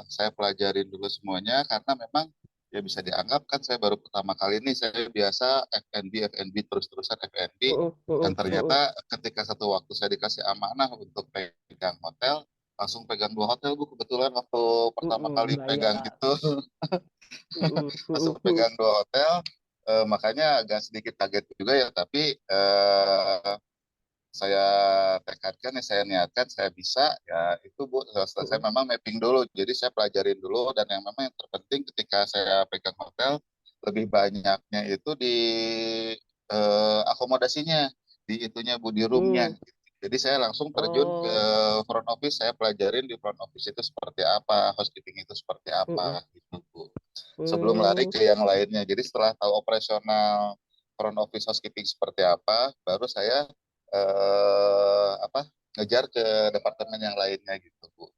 saya pelajarin dulu semuanya karena memang ya bisa dianggap kan saya baru pertama kali ini, saya biasa F&B terus-terusan F&B, dan ternyata ketika satu waktu saya dikasih amanah untuk pegang hotel, langsung pegang 2 hotel Bu, kebetulan waktu pertama kali pegang itu langsung pegang 2 hotel, makanya agak sedikit kaget juga ya, tapi saya tekadkan, saya niatkan, saya bisa, ya itu Bu, saya memang mapping dulu, jadi saya pelajarin dulu, dan yang memang yang terpenting ketika saya pegang hotel, lebih banyaknya itu di akomodasinya, di itunya Bu, di roomnya. Jadi saya langsung terjun ke front office, saya pelajarin di front office itu seperti apa, housekeeping itu seperti apa, gitu Bu. Sebelum lari ke yang lainnya, jadi setelah tahu operasional front office housekeeping seperti apa, baru saya ngejar ke departemen yang lainnya gitu Bu.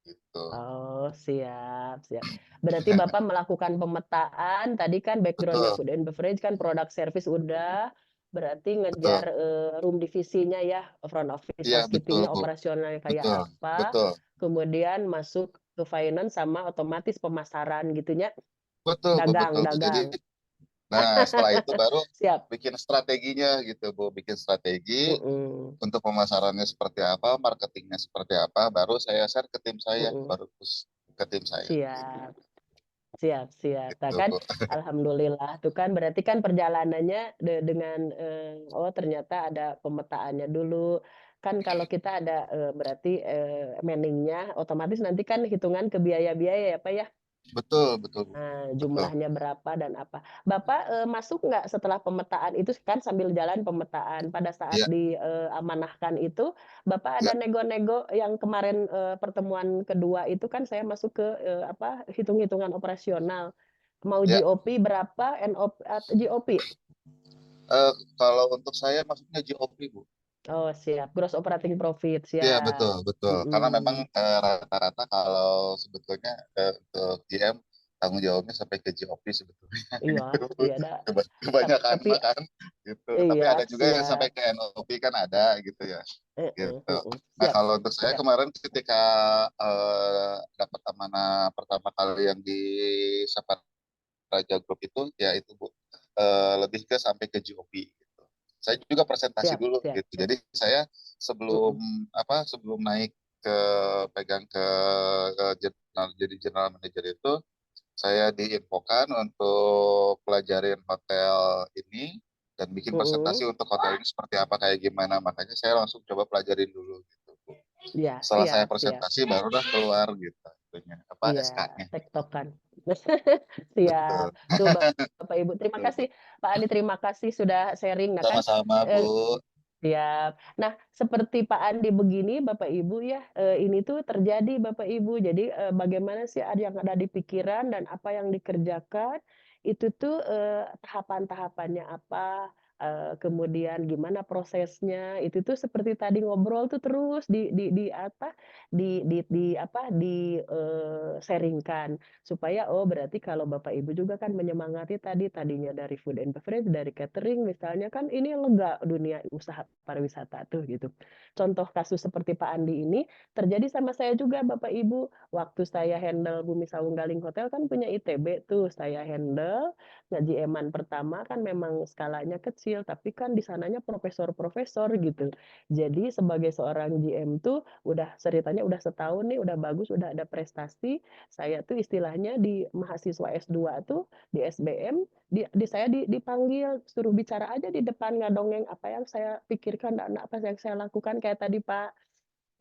Gitu. Oh siap. Berarti Bapak melakukan pemetaan, tadi kan background-nya food and beverage kan, product service udah, berarti ngejar room divisinya ya, front office Iya, betul housekeeping-nya Bu. operasionalnya kayak apa, Betul. kemudian masuk ke finance sama otomatis pemasaran gitunya. Betul, Bu, dagang, betul, Bu. Jadi, dagang. nah setelah itu baru Siap. bikin strateginya gitu, Bu. Bikin strategi Mm-mm. untuk pemasarannya seperti apa, marketingnya seperti apa, baru saya share ke tim saya, Mm-mm. baru push ke tim saya. Siap. Siap, siap. Nah Gitu, kan, Bu. alhamdulillah. Tuh kan berarti kan perjalanannya dengan oh ternyata ada pemetaannya dulu. Kan kalau kita ada berarti manningnya, otomatis nanti kan hitungan ke biaya-biaya ya Pak ya. Betul, betul, Bu. Nah, Betul. jumlahnya berapa dan apa. Bapak masuk nggak setelah pemetaan itu kan sambil jalan pemetaan. Pada saat Iya, diamanahkan itu, Bapak iya, ada nego-nego yang kemarin pertemuan kedua itu kan saya masuk ke apa hitung-hitungan operasional. Mau iya. GOP berapa, GOP? Kalau untuk saya masuknya GOP, Bu. Oh, siap. Gross operating profit, Iya, siap. betul, betul. Karena memang Mm-mm. rata-rata kalau sebetulnya untuk GM tanggung jawabnya sampai ke GOP sebetulnya Iya, gitu. iya ada. Kebanyakan Tapi mah kan gitu. Tapi iya, ada juga yang siap. sampai ke NOP kan ada gitu ya. Gitu. Nah, Siap, kalau untuk saya siap. kemarin ketika dapat amanah pertama kali yang di Saparaja Group itu ya itu Bu, lebih ke sampai ke GOP gitu. Saya juga presentasi Siap, dulu siap, gitu. siap. Jadi saya sebelum Mm-mm. sebelum naik ke pegang ke jadi general manager itu saya diinfokan untuk pelajarin hotel ini dan bikin presentasi Mm-mm. untuk hotel ini seperti apa kayak gimana. Makanya saya langsung coba pelajarin dulu gitu. Ya, Setelah saya siap, siap. presentasi barulah keluar gitu itunya apa Iya, SK-nya. tektokan. Betul. Siap. Tuh Bapak Ibu, terima kasih. Pak Andi, terima kasih sudah sharing. Nah kan, Sama-sama, Bu. siap. Nah, seperti Pak Andi begini, Bapak Ibu ya, ini tuh terjadi Bapak Ibu. Jadi bagaimana sih yang ada di pikiran dan apa yang dikerjakan, itu tuh tahapan-tahapannya apa, kemudian gimana prosesnya, itu tuh seperti tadi ngobrol tuh terus di apa, di apa, sharing-kan. Supaya, oh berarti kalau Bapak Ibu juga kan menyemangati tadinya dari food and beverage, dari catering misalnya kan ini lega dunia usaha pariwisata tuh gitu. Contoh kasus seperti Pak Andi ini terjadi sama saya juga Bapak Ibu. Waktu saya handle Bumi Sawung Galing Hotel kan punya ITB tuh, saya handle ngaji eman pertama kan memang skalanya kecil, tapi kan di sananya profesor-profesor gitu. Jadi sebagai seorang GM tuh udah ceritanya udah setahun nih, udah bagus, udah ada prestasi, saya tuh istilahnya di mahasiswa S2 tuh di SBM saya dipanggil suruh bicara aja di depan ngadongeng apa yang saya pikirkan dan apa yang saya lakukan kayak tadi Pak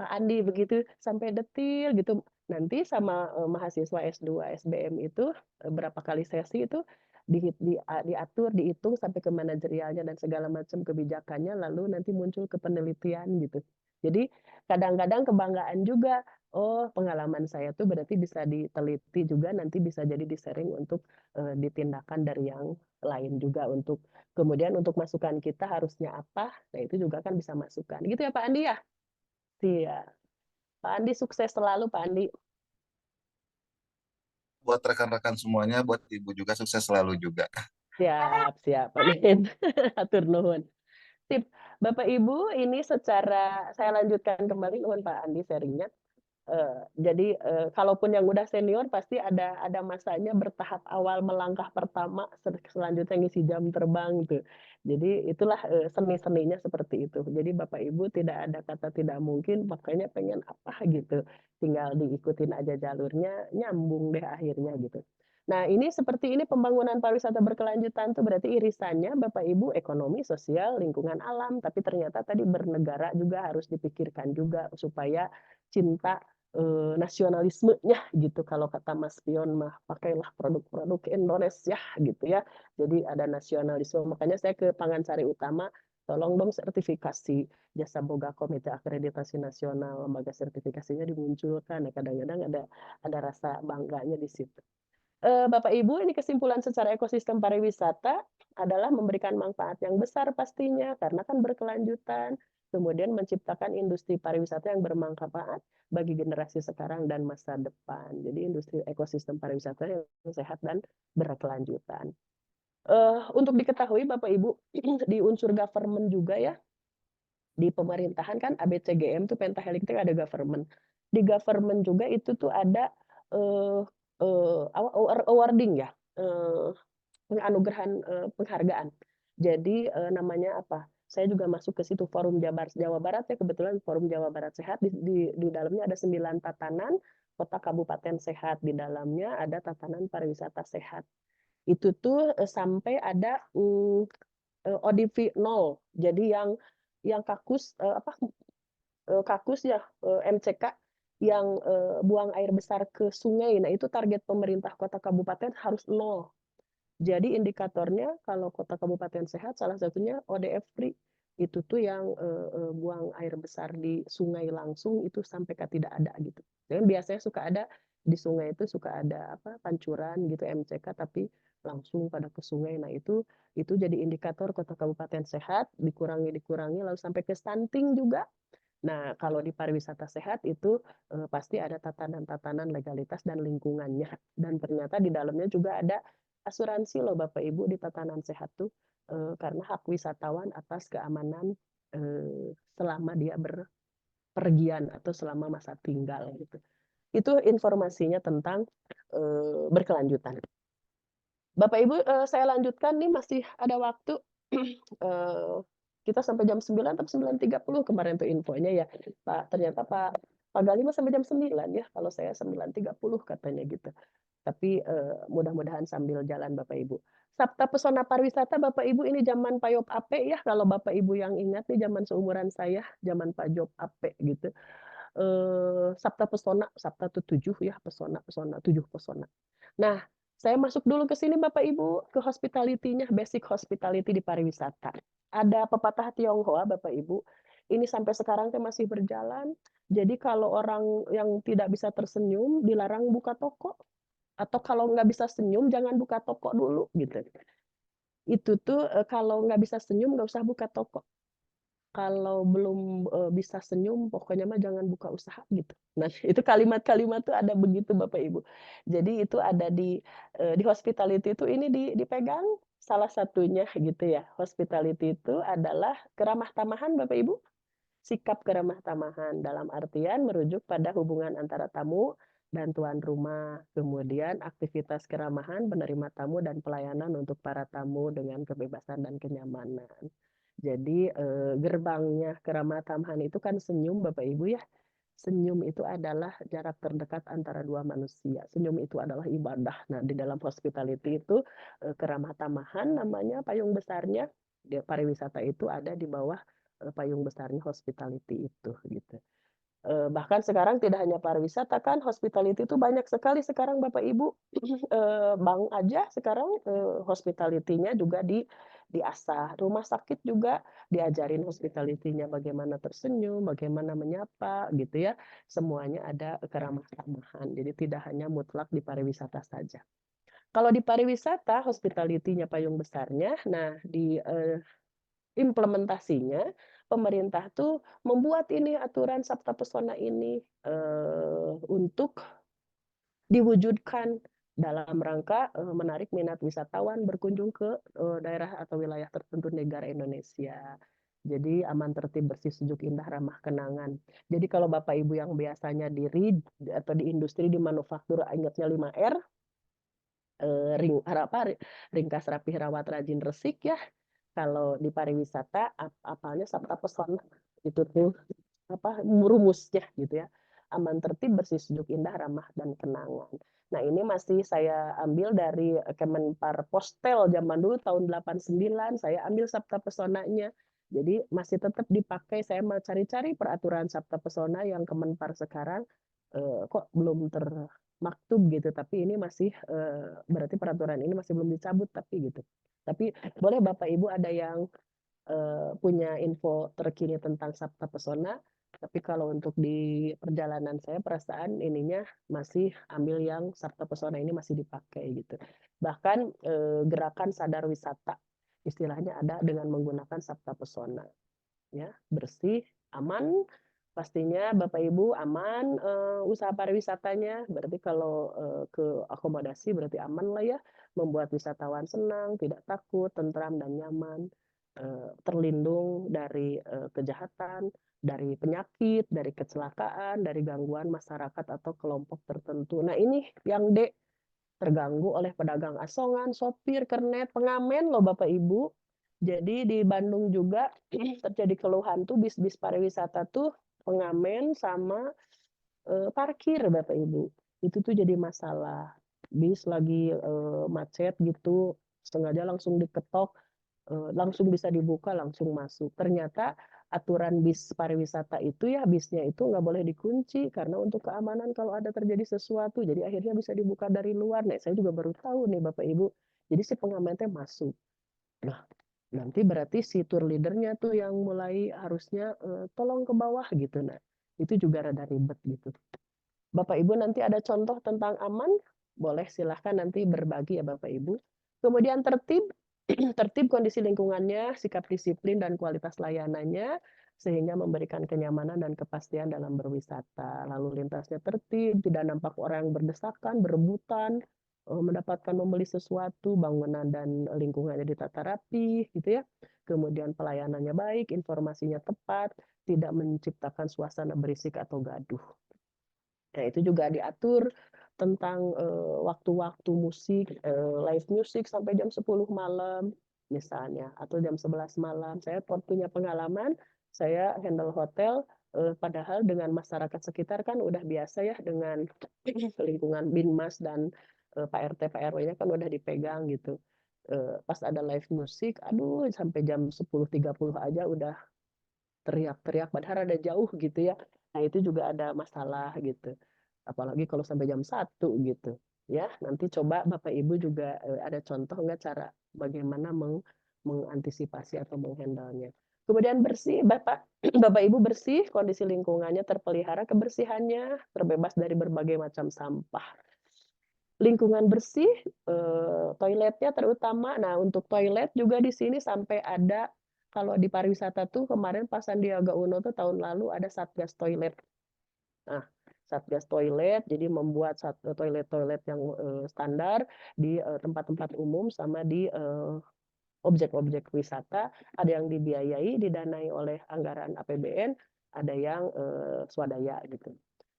Andi begitu sampai detil gitu. Nanti sama mahasiswa S2 SBM itu berapa kali sesi itu diatur, dihitung sampai ke manajerialnya dan segala macam kebijakannya, lalu nanti muncul ke penelitian gitu. Jadi kadang-kadang kebanggaan juga, oh pengalaman saya tuh berarti bisa diteliti juga, nanti bisa jadi di-sharing untuk ditindakan dari yang lain juga untuk kemudian untuk masukan kita harusnya apa, nah itu juga kan bisa masukan. Gitu ya Pak Andi ya? Iya. Pak Andi sukses selalu Pak Andi. Buat rekan-rekan semuanya, buat Ibu juga sukses selalu juga. Siap, siap. Amin. Atur nuhun. Sip. Bapak Ibu, ini secara saya lanjutkan kembali nuhun Pak Andi sharingnya. Jadi kalaupun yang udah senior pasti ada masanya bertahap awal melangkah pertama, selanjutnya ngisi jam terbang tuh. Jadi itulah seni-seninya seperti itu. Jadi Bapak Ibu tidak ada kata tidak mungkin, makanya pengen apa gitu. Tinggal diikutin aja jalurnya, nyambung deh akhirnya gitu. Nah, ini seperti ini pembangunan pariwisata berkelanjutan tuh berarti irisannya Bapak Ibu ekonomi, sosial, lingkungan alam, tapi ternyata tadi bernegara juga harus dipikirkan juga supaya cinta nasionalismenya gitu kalau kata Mas Pion mah pakailah produk-produk Indonesia gitu ya. Jadi ada nasionalisme. Makanya saya ke Pangansari Utama tolong dong sertifikasi jasa boga komite akreditasi nasional, lembaga sertifikasinya dimunculkan. Nah, kadang-kadang ada rasa bangganya di situ. Bapak Ibu, ini kesimpulan secara ekosistem pariwisata adalah memberikan manfaat yang besar pastinya karena kan berkelanjutan, kemudian menciptakan industri pariwisata yang bermanfaat bagi generasi sekarang dan masa depan. Jadi industri ekosistem pariwisata yang sehat dan berkelanjutan. Untuk diketahui Bapak Ibu, di unsur government juga ya, di pemerintahan kan ABCGM tuh pentahelix ada government. Di government juga itu tuh ada awarding ya. penganugerahan penghargaan. Jadi namanya apa? Saya juga masuk ke situ Forum Jawa Barat ya, kebetulan Forum Jawa Barat Sehat di dalamnya ada 9 tatanan kota kabupaten sehat, di dalamnya ada tatanan pariwisata sehat. Itu tuh sampai ada ODV 0. Jadi yang kakus kakus ya MCK yang buang air besar ke sungai. Nah, itu target pemerintah kota kabupaten harus 0. Jadi indikatornya kalau kota kabupaten sehat salah satunya ODF free. Itu tuh yang buang air besar di sungai langsung itu sampai tidak ada gitu. Dan biasanya suka ada di sungai itu suka ada apa pancuran gitu MCK tapi langsung pada ke sungai. Nah, itu jadi indikator kota kabupaten sehat, dikurangi lalu sampai ke stunting juga. Nah, kalau di pariwisata sehat itu pasti ada tatanan-tatanan legalitas dan lingkungannya. Dan ternyata di dalamnya juga ada asuransi loh Bapak Ibu di tatanan sehat tuh karena hak wisatawan atas keamanan selama dia berpergian atau selama masa tinggal gitu. Itu informasinya tentang berkelanjutan. Bapak Ibu, saya lanjutkan nih masih ada waktu. Kita sampai jam 9 atau 9.30 kemarin tuh infonya ya. Pak, ternyata Pak Gali mah sampai jam 9 ya. Kalau saya 9.30 katanya gitu. Tapi mudah-mudahan sambil jalan Bapak Ibu. Sabta Pesona Pariwisata Bapak Ibu ini zaman Pak Yop Ape ya. Kalau Bapak Ibu yang ingat nih zaman seumuran saya, zaman Pak Yop Ape gitu. Sabta Pesona, Sabta itu 7 ya, pesona 7 pesona. Nah, saya masuk dulu ke sini Bapak Ibu, ke hospitality-nya, basic hospitality di pariwisata. Ada pepatah Tionghoa Bapak Ibu, ini sampai sekarang masih berjalan. Jadi kalau orang yang tidak bisa tersenyum, dilarang buka toko. Atau kalau nggak bisa senyum, jangan buka toko dulu gitu. Itu tuh kalau nggak bisa senyum, nggak usah buka toko. Kalau belum bisa senyum, pokoknya mah jangan buka usaha gitu. Nah, itu kalimat-kalimat tuh ada begitu Bapak Ibu. Jadi itu ada di hospitality itu ini dipegang salah satunya gitu ya. Hospitality itu adalah keramah tamahan Bapak Ibu. Sikap keramah tamahan dalam artian merujuk pada hubungan antara tamu dan tuan rumah. Kemudian aktivitas keramahan menerima tamu dan pelayanan untuk para tamu dengan kebebasan dan kenyamanan. Jadi gerbangnya keramah tamahan itu kan senyum Bapak Ibu ya. Senyum itu adalah jarak terdekat antara dua manusia. Senyum itu adalah ibadah. Nah, di dalam hospitality itu keramah tamahan namanya payung besarnya. Di pariwisata itu ada di bawah payung besarnya hospitality itu gitu. Bahkan sekarang tidak hanya pariwisata kan, hospitality itu banyak sekali sekarang Bapak Ibu. Bank aja sekarang hospitality-nya juga diasah. Rumah sakit juga diajarin hospitality-nya bagaimana tersenyum, bagaimana menyapa gitu ya. Semuanya ada keramah tamahan. Jadi tidak hanya mutlak di pariwisata saja. Kalau di pariwisata, hospitality-nya payung besarnya, nah di implementasinya pemerintah tuh membuat ini aturan Sabta Pesona ini untuk diwujudkan dalam rangka menarik minat wisatawan berkunjung ke daerah atau wilayah tertentu negara Indonesia. Jadi aman, tertib, bersih, sejuk, indah, ramah kenangan. Jadi kalau Bapak Ibu yang biasanya di atau di industri di manufaktur ingatnya 5R, ringkas, rapih, rawat, rajin, resik ya. Kalau di pariwisata apalnya Sabta Pesona itu tuh apa rumusnya gitu ya. Aman, tertib, bersih, sejuk, indah, ramah dan kenangan. Nah, ini masih saya ambil dari Kemenpar Postel zaman dulu tahun 89, saya ambil Sabta Pesonanya. Jadi masih tetap dipakai. Saya mau cari-cari peraturan Sabta Pesona yang Kemenpar sekarang kok belum termaktub gitu, tapi ini masih berarti peraturan ini masih belum dicabut tapi gitu. Tapi boleh Bapak Ibu ada yang punya info terkini tentang Sabta Pesona, tapi kalau untuk di perjalanan saya perasaan ininya masih ambil yang Sabta Pesona ini masih dipakai gitu. Bahkan gerakan sadar wisata istilahnya ada dengan menggunakan Sabta Pesona. Ya, bersih, aman, pastinya Bapak Ibu aman usaha pariwisatanya. Berarti kalau ke akomodasi berarti aman lah ya, membuat wisatawan senang, tidak takut, tentram dan nyaman, terlindung dari kejahatan, dari penyakit, dari kecelakaan, dari gangguan masyarakat atau kelompok tertentu. Nah, ini yang D terganggu oleh pedagang asongan, sopir, kernet, pengamen loh Bapak Ibu. Jadi di Bandung juga terjadi keluhan tuh bis-bis pariwisata tuh pengamen sama parkir Bapak Ibu. Itu tuh jadi masalah. Bis lagi macet gitu, sengaja langsung diketok, langsung bisa dibuka, langsung masuk. Ternyata aturan bis pariwisata itu ya bisnya itu nggak boleh dikunci karena untuk keamanan kalau ada terjadi sesuatu. Jadi akhirnya bisa dibuka dari luar. Nah, saya juga baru tahu nih Bapak Ibu. Jadi si pengamen masuk. Nah, nanti berarti si tour leadernya tuh yang mulai harusnya tolong ke bawah gitu. Nah, itu juga rada ribet gitu. Bapak Ibu nanti ada contoh tentang aman, boleh silahkan nanti berbagi ya Bapak Ibu. Kemudian tertib, tertib kondisi lingkungannya, sikap disiplin dan kualitas layanannya, sehingga memberikan kenyamanan dan kepastian dalam berwisata. Lalu lintasnya tertib, tidak nampak orang yang berdesakan, berebutan, mendapatkan membeli sesuatu, bangunan dan lingkungannya ditata rapi, gitu ya. Kemudian pelayanannya baik, informasinya tepat, tidak menciptakan suasana berisik atau gaduh. Nah, itu juga diatur tentang waktu-waktu musik, live music sampai jam 10 malam misalnya, atau jam 11 malam. Saya punya pengalaman, saya handle hotel, padahal dengan masyarakat sekitar kan udah biasa ya dengan lingkungan Binmas dan Pak RT, Pak RW-nya kan udah dipegang gitu. Pas ada live musik, aduh sampai jam 10.30 aja udah teriak-teriak, padahal ada jauh gitu ya. Nah, itu juga ada masalah gitu. Apalagi kalau sampai jam 1 gitu. Ya, nanti coba Bapak Ibu juga ada contoh nggak cara bagaimana mengantisipasi atau menghandle-nya. Kemudian bersih, Bapak Bapak Ibu bersih, kondisi lingkungannya terpelihara, kebersihannya terbebas dari berbagai macam sampah. Lingkungan bersih, toiletnya terutama. Nah, untuk toilet juga di sini sampai ada kalau di pariwisata tuh kemarin pas Sandiaga Uno tuh tahun lalu ada Satgas Toilet. Nah, Satgas Toilet jadi membuat toilet-toilet yang standar di tempat-tempat umum sama di objek-objek wisata, ada yang dibiayai, didanai oleh anggaran APBN, ada yang swadaya gitu.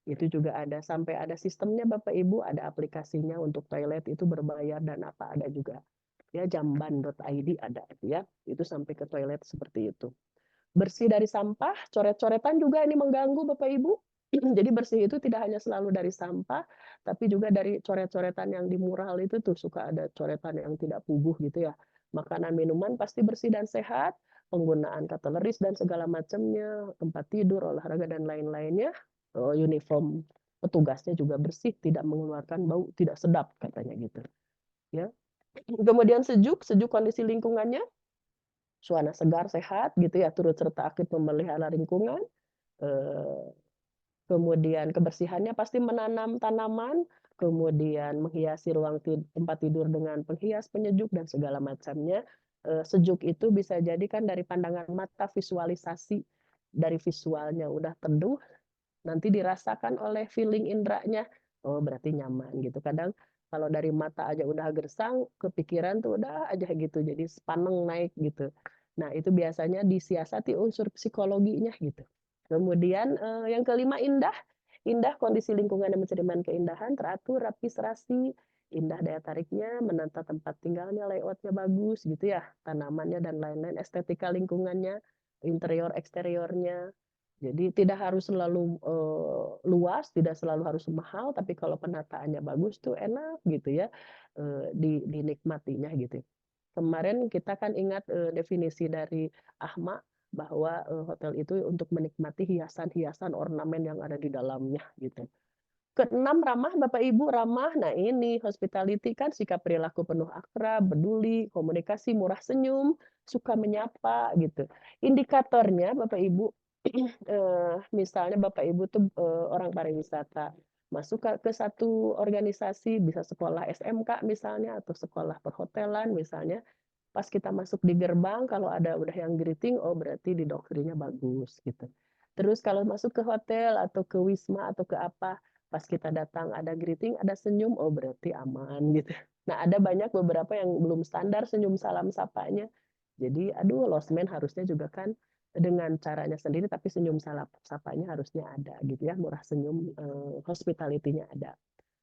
Itu juga ada sampai ada sistemnya Bapak Ibu, ada aplikasinya untuk toilet itu berbayar dan apa ada juga. Ya jamban.id ada ya. Itu sampai ke toilet seperti itu. Bersih dari sampah, coret-coretan juga ini mengganggu Bapak Ibu. Jadi bersih itu tidak hanya selalu dari sampah, tapi juga dari coret-coretan yang di mural itu tuh suka ada coretan yang tidak puguh gitu ya. Makanan minuman pasti bersih dan sehat, penggunaan cutleries dan segala macamnya, tempat tidur, olahraga dan lain-lainnya, uniform petugasnya juga bersih, tidak mengeluarkan bau tidak sedap katanya gitu. Ya. Kemudian sejuk kondisi lingkungannya, suasana segar sehat gitu ya, turut serta aktif memelihara lingkungan. Kemudian kebersihannya pasti menanam tanaman, kemudian menghiasi ruang tempat tidur dengan penghias, penyejuk dan segala macamnya. Sejuk itu bisa jadi kan dari pandangan mata, visualisasi dari visualnya udah teduh, nanti dirasakan oleh feeling indranya, oh berarti nyaman gitu. Kadang kalau dari mata aja udah gersang, kepikiran tuh udah aja gitu, jadi sepaneng naik gitu. Nah, itu biasanya disiasati unsur psikologinya gitu. Kemudian yang kelima indah. Indah kondisi lingkungan yang mencerminkan keindahan, teratur, rapi, serasi, indah daya tariknya, menata tempat tinggalnya, layoutnya bagus gitu ya, tanamannya dan lain-lain, estetika lingkungannya, interior eksteriornya. Jadi tidak harus selalu luas, tidak selalu harus mahal, tapi kalau penataannya bagus tuh enak gitu ya, dinikmatinya gitu. Kemarin kita kan ingat definisi dari Ahma bahwa hotel itu untuk menikmati hiasan-hiasan ornamen yang ada di dalamnya gitu. Keenam ramah Bapak Ibu, ramah. Nah, ini hospitality kan sikap perilaku penuh akrab, peduli, komunikasi murah senyum, suka menyapa gitu. Indikatornya Bapak Ibu misalnya Bapak Ibu tuh orang pariwisata masuk ke satu organisasi, bisa sekolah SMK misalnya atau sekolah perhotelan misalnya, pas kita masuk di gerbang kalau ada udah yang greeting, oh berarti di doktrinnya bagus gitu. Terus kalau masuk ke hotel atau ke wisma atau ke apa, pas kita datang ada greeting, ada senyum, oh berarti aman gitu. Nah, ada banyak beberapa yang belum standar senyum salam sapanya. Jadi aduh losmen harusnya juga kan dengan caranya sendiri tapi senyum sapanya harusnya ada gitu ya, murah senyum, hospitality-nya ada.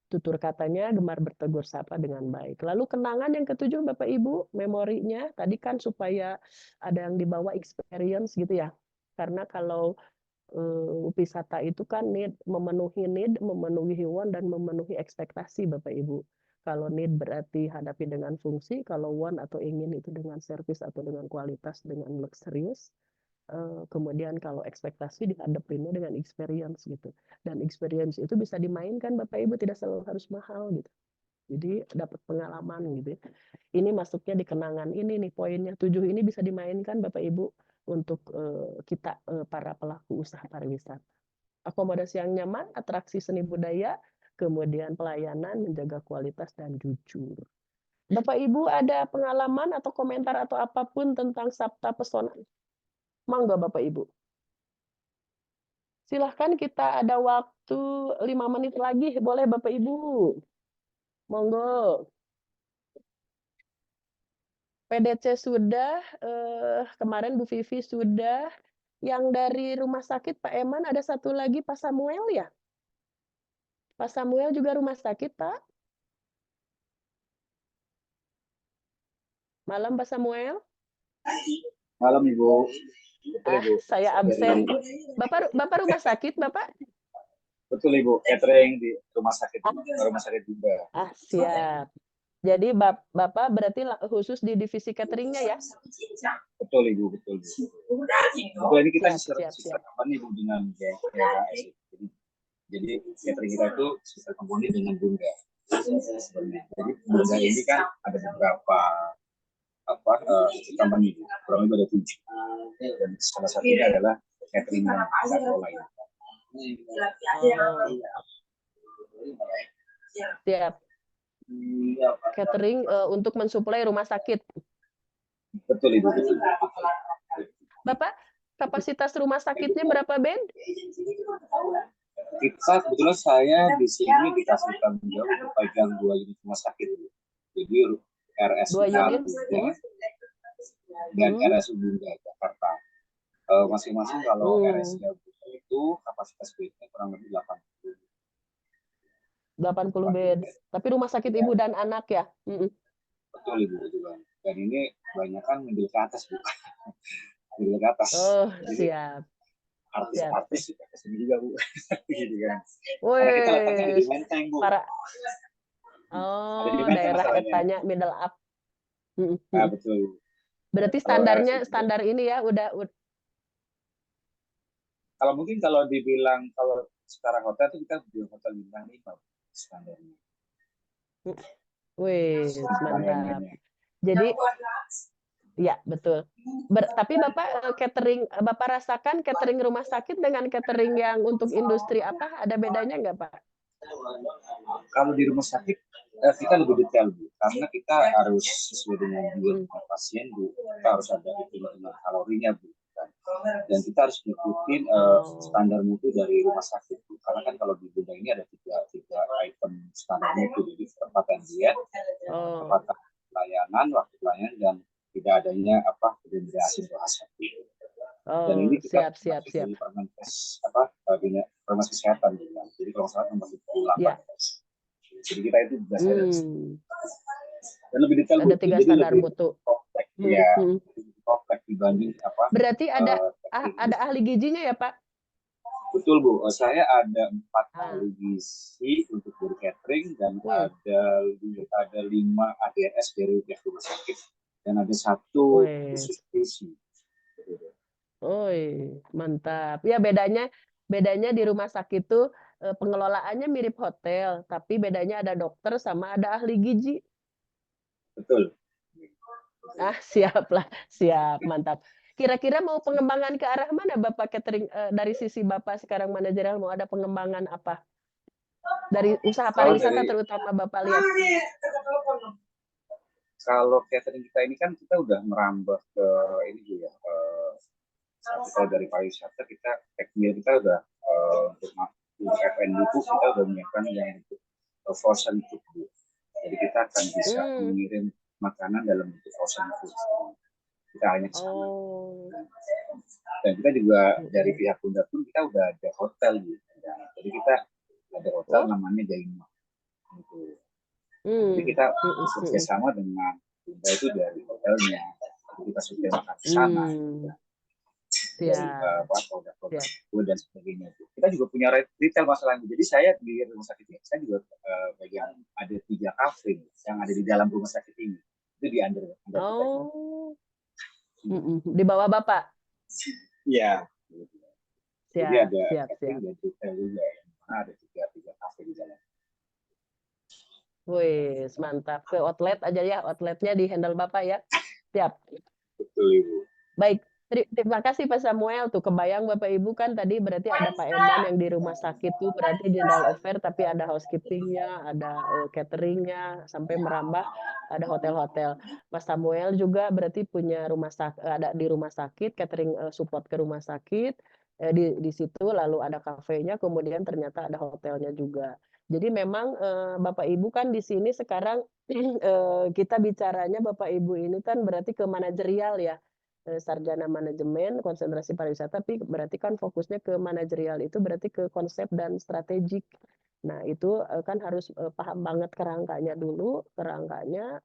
Tutur katanya gemar bertegur sapa dengan baik. Lalu kenangan yang ketujuh Bapak Ibu, memorinya tadi kan supaya ada yang dibawa experience gitu ya. Karena kalau wisata itu kan need, memenuhi want, dan memenuhi ekspektasi Bapak Ibu. Kalau need berarti hadapi dengan fungsi, kalau want atau ingin itu dengan service atau dengan kualitas, dengan luxurious. Kemudian kalau ekspektasi dihadapinnya dengan experience gitu. Dan experience itu bisa dimainkan Bapak Ibu, tidak selalu harus mahal gitu. Jadi dapat pengalaman gitu. Ini masuknya di kenangan ini nih, poinnya 7 ini bisa dimainkan Bapak Ibu untuk kita para pelaku usaha pariwisata. Akomodasi yang nyaman, atraksi seni budaya, kemudian pelayanan, menjaga kualitas dan jujur. Bapak Ibu ada pengalaman atau komentar atau apapun tentang Sabta Pesona? Monggo Bapak Ibu. Silahkan, kita ada waktu 5 menit lagi, boleh Bapak Ibu. Monggo. PDC sudah, kemarin Bu Vivi sudah. Yang dari rumah sakit Pak Eman ada satu lagi Pak Samuel ya? Pak Samuel juga rumah sakit Pak? Malam Pak Samuel? Malam Ibu. Betul, Ibu. Saya absen. Bapak rumah sakit Bapak? Betul Ibu, catering di rumah sakit juga. Siap. Jadi Bapak berarti khusus di divisi cateringnya ya? Betul Ibu, betul. Betul, ini kita siap Ibu dengan GRS. Jadi catering kita itu sister company dengan Bunda. Sebenarnya. Jadi Bunda ini kan ada beberapa company, kurang lebih ada 7. Dan salah satunya adalah catering yang kita kelola ini. Siap. Catering untuk mensuplai rumah sakit. Betul Ibu, betul. Bapak, kapasitas rumah sakitnya berapa bed? Kita kebetulan saya di sini dikasih tanggung jawab untuk pegang 2 unit rumah sakit. Jadi RS 2 unit dan RS Bunda Jakarta. Masing-masing kalau RS Bunda itu kapasitas bednya kurang lebih 80 bed. Tapi rumah sakit ibu dan anak ya? Betul Ibu, betul. Dan ini banyak kan mobil ke atas, Bu. Mobil ke atas. Oh, jadi, siap. artis-artis juga kesini juga, Bu. Gitu kan. Woi, karena kita letaknya di Menteng, Bu. Daerah etanya middle up. Betul. Berarti standar ini ya udah. Kalau mungkin kalau dibilang kalau sekarang hotel itu kita di hotel bintang 5 standarnya. Wih, mantap. Jadi ya betul. Tapi Bapak catering, Bapak rasakan catering rumah sakit dengan catering yang untuk industri apa? Ada bedanya nggak Pak? Kalau di rumah sakit kita lebih detail Bu, karena kita harus sesuai dengan pasien Bu. Kita harus ada hitungan kalorinya Bu. Dan kita harus ngikutin standar mutu dari rumah sakit Bu. Karena kan kalau di Bunda ini ada tiga item standar mutu, jadi ketepatan diet, ketepatan pelayanan, waktu pelayanan, dan tidak adanya dehidrasi bahasa. Dan ini kita siap. dari Permenkes Permenkes Kesehatan gitu. Jadi kalau salah nomor 28. Ya. Jadi kita itu berdasarkan dan lebih detail ada 3 standar mutu. Kompleks, ya. Kompleks dibanding Berarti ada ahli gizinya ya Pak? Betul Bu, saya ada 4 ahli gizi untuk dari catering dan ada 5 ADRS dari pihak rumah sakit dan ada 1 khusus gizi. Mantap. Ya bedanya di rumah sakit itu pengelolaannya mirip hotel, tapi bedanya ada dokter sama ada ahli gizi. Betul. Siap, mantap. Kira-kira mau pengembangan ke arah mana Bapak catering dari sisi Bapak sekarang manajerial, mau ada pengembangan apa? Dari usaha pariwisata terutama Bapak lihat. Kalau catering kita ini kan kita udah merambah ke ini juga kalau dari pariwisata kita udah untuk F&B itu kita udah menyiapkan yang untuk frozen food. Jadi kita akan bisa mengirim makanan dalam bentuk frozen food. Kita hanya dan kita juga dari pihak Bunda pun kita udah ada hotel gitu. Jadi kita ada hotel namanya Jainma. Gitu. Jadi kita bekerja Hmm. sama dengan Bunda itu dari hotelnya, kita sudah makan ke sana, dari Ya, produk-produk ya. dan sebagainya. Kita juga punya retail masalahnya. Jadi saya di rumah sakit ini, saya juga bagian ada 3 kafe yang ada di dalam rumah sakit ini. Itu di under kita. Oh, di bawah Bapak. Iya. Jadi Siap, ada siap, catering siap. dan retail juga. Ada 3 kafe di dalam. Wih, mantap. Ke outlet aja ya, outletnya di handle Bapak ya. Siap. Betul, Ibu. Baik, terima kasih Pak Samuel. Tuh kebayang Bapak Ibu kan tadi berarti ada Pak Eman yang di rumah sakit tuh berarti general affair tapi ada housekeeping-nya, ada catering-nya sampai merambah ada hotel-hotel. Mas Samuel juga berarti punya ada di rumah sakit, catering support ke rumah sakit. Di situ lalu ada kafenya, kemudian ternyata ada hotelnya juga. Jadi memang Bapak Ibu kan di sini sekarang kita bicaranya Bapak Ibu ini kan berarti ke manajerial ya. Sarjana manajemen, konsentrasi pariwisata, tapi berarti kan fokusnya ke manajerial itu berarti ke konsep dan strategik. Nah, itu kan harus paham banget kerangkanya dulu, kerangkanya,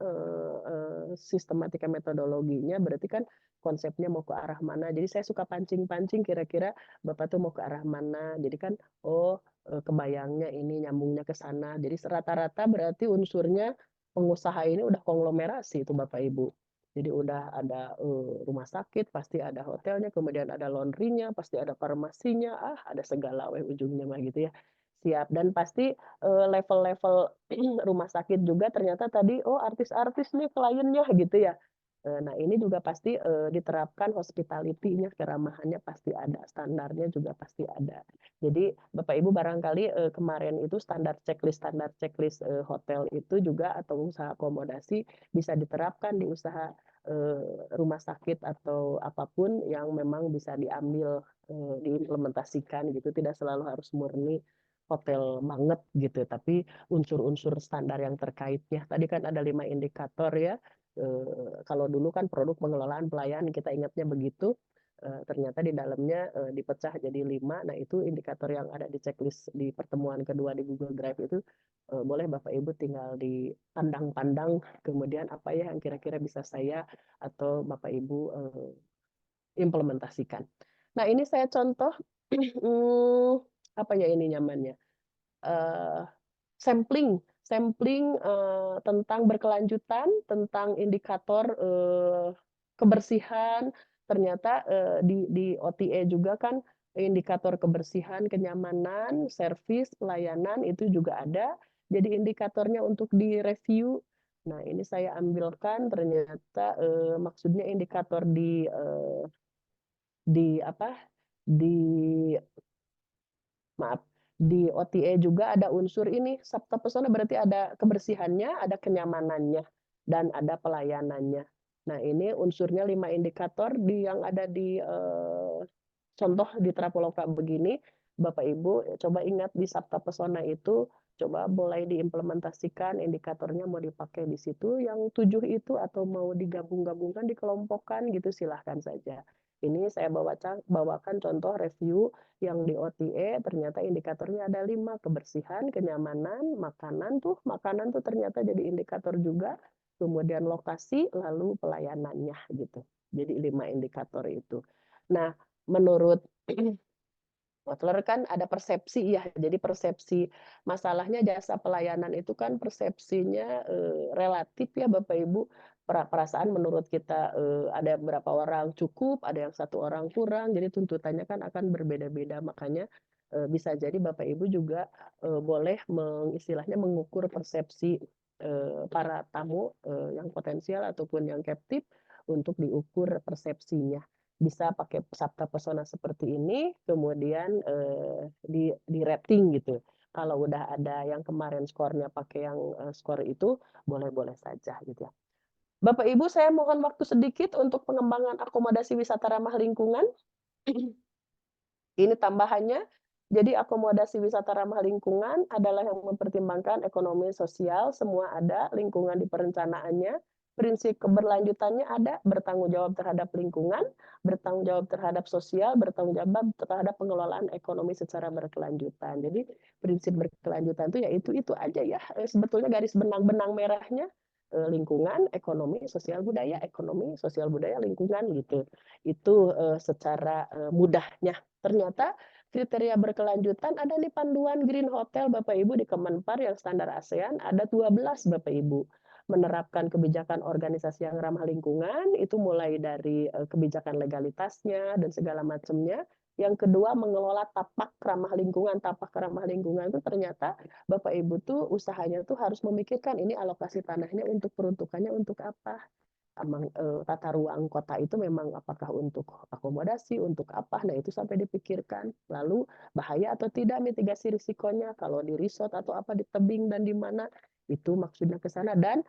sistematika metodologinya, berarti kan konsepnya mau ke arah mana. Jadi saya suka pancing-pancing kira-kira Bapak tuh mau ke arah mana. Jadi kan, oh kebayangnya ini nyambungnya ke sana. Jadi rata-rata berarti unsurnya pengusaha ini udah konglomerasi itu Bapak Ibu. Jadi udah ada rumah sakit, pasti ada hotelnya, kemudian ada laundry-nya, pasti ada farmasinya, ada segala ujungnya mah gitu ya. Siap. Dan pasti level-level rumah sakit juga ternyata tadi, oh artis-artis nih kliennya gitu ya. Nah ini juga pasti diterapkan hospitality-nya, keramahannya pasti ada, standarnya juga pasti ada. Jadi Bapak Ibu barangkali kemarin itu standar checklist hotel itu juga atau usaha akomodasi bisa diterapkan di usaha rumah sakit atau apapun yang memang bisa diambil diimplementasikan gitu, tidak selalu harus murni hotel banget gitu, tapi unsur-unsur standar yang terkaitnya. Tadi kan ada 5 indikator ya. Kalau dulu kan produk pengelolaan pelayanan kita ingatnya begitu. Ternyata di dalamnya dipecah jadi 5. Nah itu indikator yang ada di checklist di pertemuan kedua di Google Drive itu boleh Bapak Ibu tinggal dipandang-pandang kemudian apa ya yang kira-kira bisa saya atau Bapak Ibu implementasikan. Nah ini saya contoh apa ya ini nyamannya sampling tentang berkelanjutan, tentang indikator kebersihan. Ternyata di OTA juga kan indikator kebersihan, kenyamanan, servis, pelayanan itu juga ada. Jadi indikatornya untuk direview. Nah ini saya ambilkan ternyata maksudnya indikator di OTA juga ada unsur ini Sabta Pesona berarti ada kebersihannya, ada kenyamanannya, dan ada pelayanannya. Nah ini unsurnya 5 indikator yang ada di contoh di Traveloka begini, Bapak Ibu coba ingat di Sabta Pesona itu, coba mulai diimplementasikan indikatornya mau dipakai di situ, yang 7 itu atau mau digabung-gabungkan, dikelompokkan gitu silahkan saja. Ini saya bawakan contoh review yang di OTA ternyata indikatornya ada 5, kebersihan, kenyamanan, makanan tuh ternyata jadi indikator juga, kemudian lokasi, lalu pelayanannya gitu. Jadi 5 indikator itu. Nah, menurut Kotler kan ada persepsi ya, jadi persepsi masalahnya jasa pelayanan itu kan persepsinya relatif ya Bapak Ibu, perasaan menurut kita ada berapa orang cukup, ada yang 1 orang kurang, jadi tuntutannya kan akan berbeda-beda, makanya bisa jadi Bapak Ibu juga boleh istilahnya mengukur persepsi para tamu yang potensial ataupun yang captive untuk diukur persepsinya. Bisa pakai Sabta Pesona seperti ini, kemudian di rating gitu. Kalau udah ada yang kemarin skornya pakai yang skor itu, boleh-boleh saja gitu ya. Bapak Ibu, saya mohon waktu sedikit untuk pengembangan akomodasi wisata ramah lingkungan. Ini tambahannya. Jadi akomodasi wisata ramah lingkungan adalah yang mempertimbangkan ekonomi sosial, semua ada, lingkungan di perencanaannya, prinsip keberlanjutannya ada, bertanggung jawab terhadap lingkungan, bertanggung jawab terhadap sosial, bertanggung jawab terhadap pengelolaan ekonomi secara berkelanjutan. Jadi prinsip berkelanjutan itu ya itu aja ya. Sebetulnya garis benang-benang merahnya lingkungan, ekonomi, sosial budaya, ekonomi, sosial budaya, lingkungan gitu. Itu secara mudahnya. Ternyata kriteria berkelanjutan ada di panduan Green Hotel Bapak Ibu di Kemenpar yang standar ASEAN ada 12 Bapak Ibu. Menerapkan kebijakan organisasi yang ramah lingkungan itu mulai dari kebijakan legalitasnya dan segala macamnya. Yang kedua mengelola tapak ramah lingkungan. Tapak ramah lingkungan itu ternyata Bapak Ibu tuh usahanya tuh harus memikirkan ini alokasi tanahnya untuk peruntukannya untuk apa. Tata ruang kota itu memang apakah untuk akomodasi, untuk apa, nah itu sampai dipikirkan. Lalu bahaya atau tidak mitigasi risikonya, kalau di resort atau apa di tebing dan di mana, itu maksudnya ke sana. Dan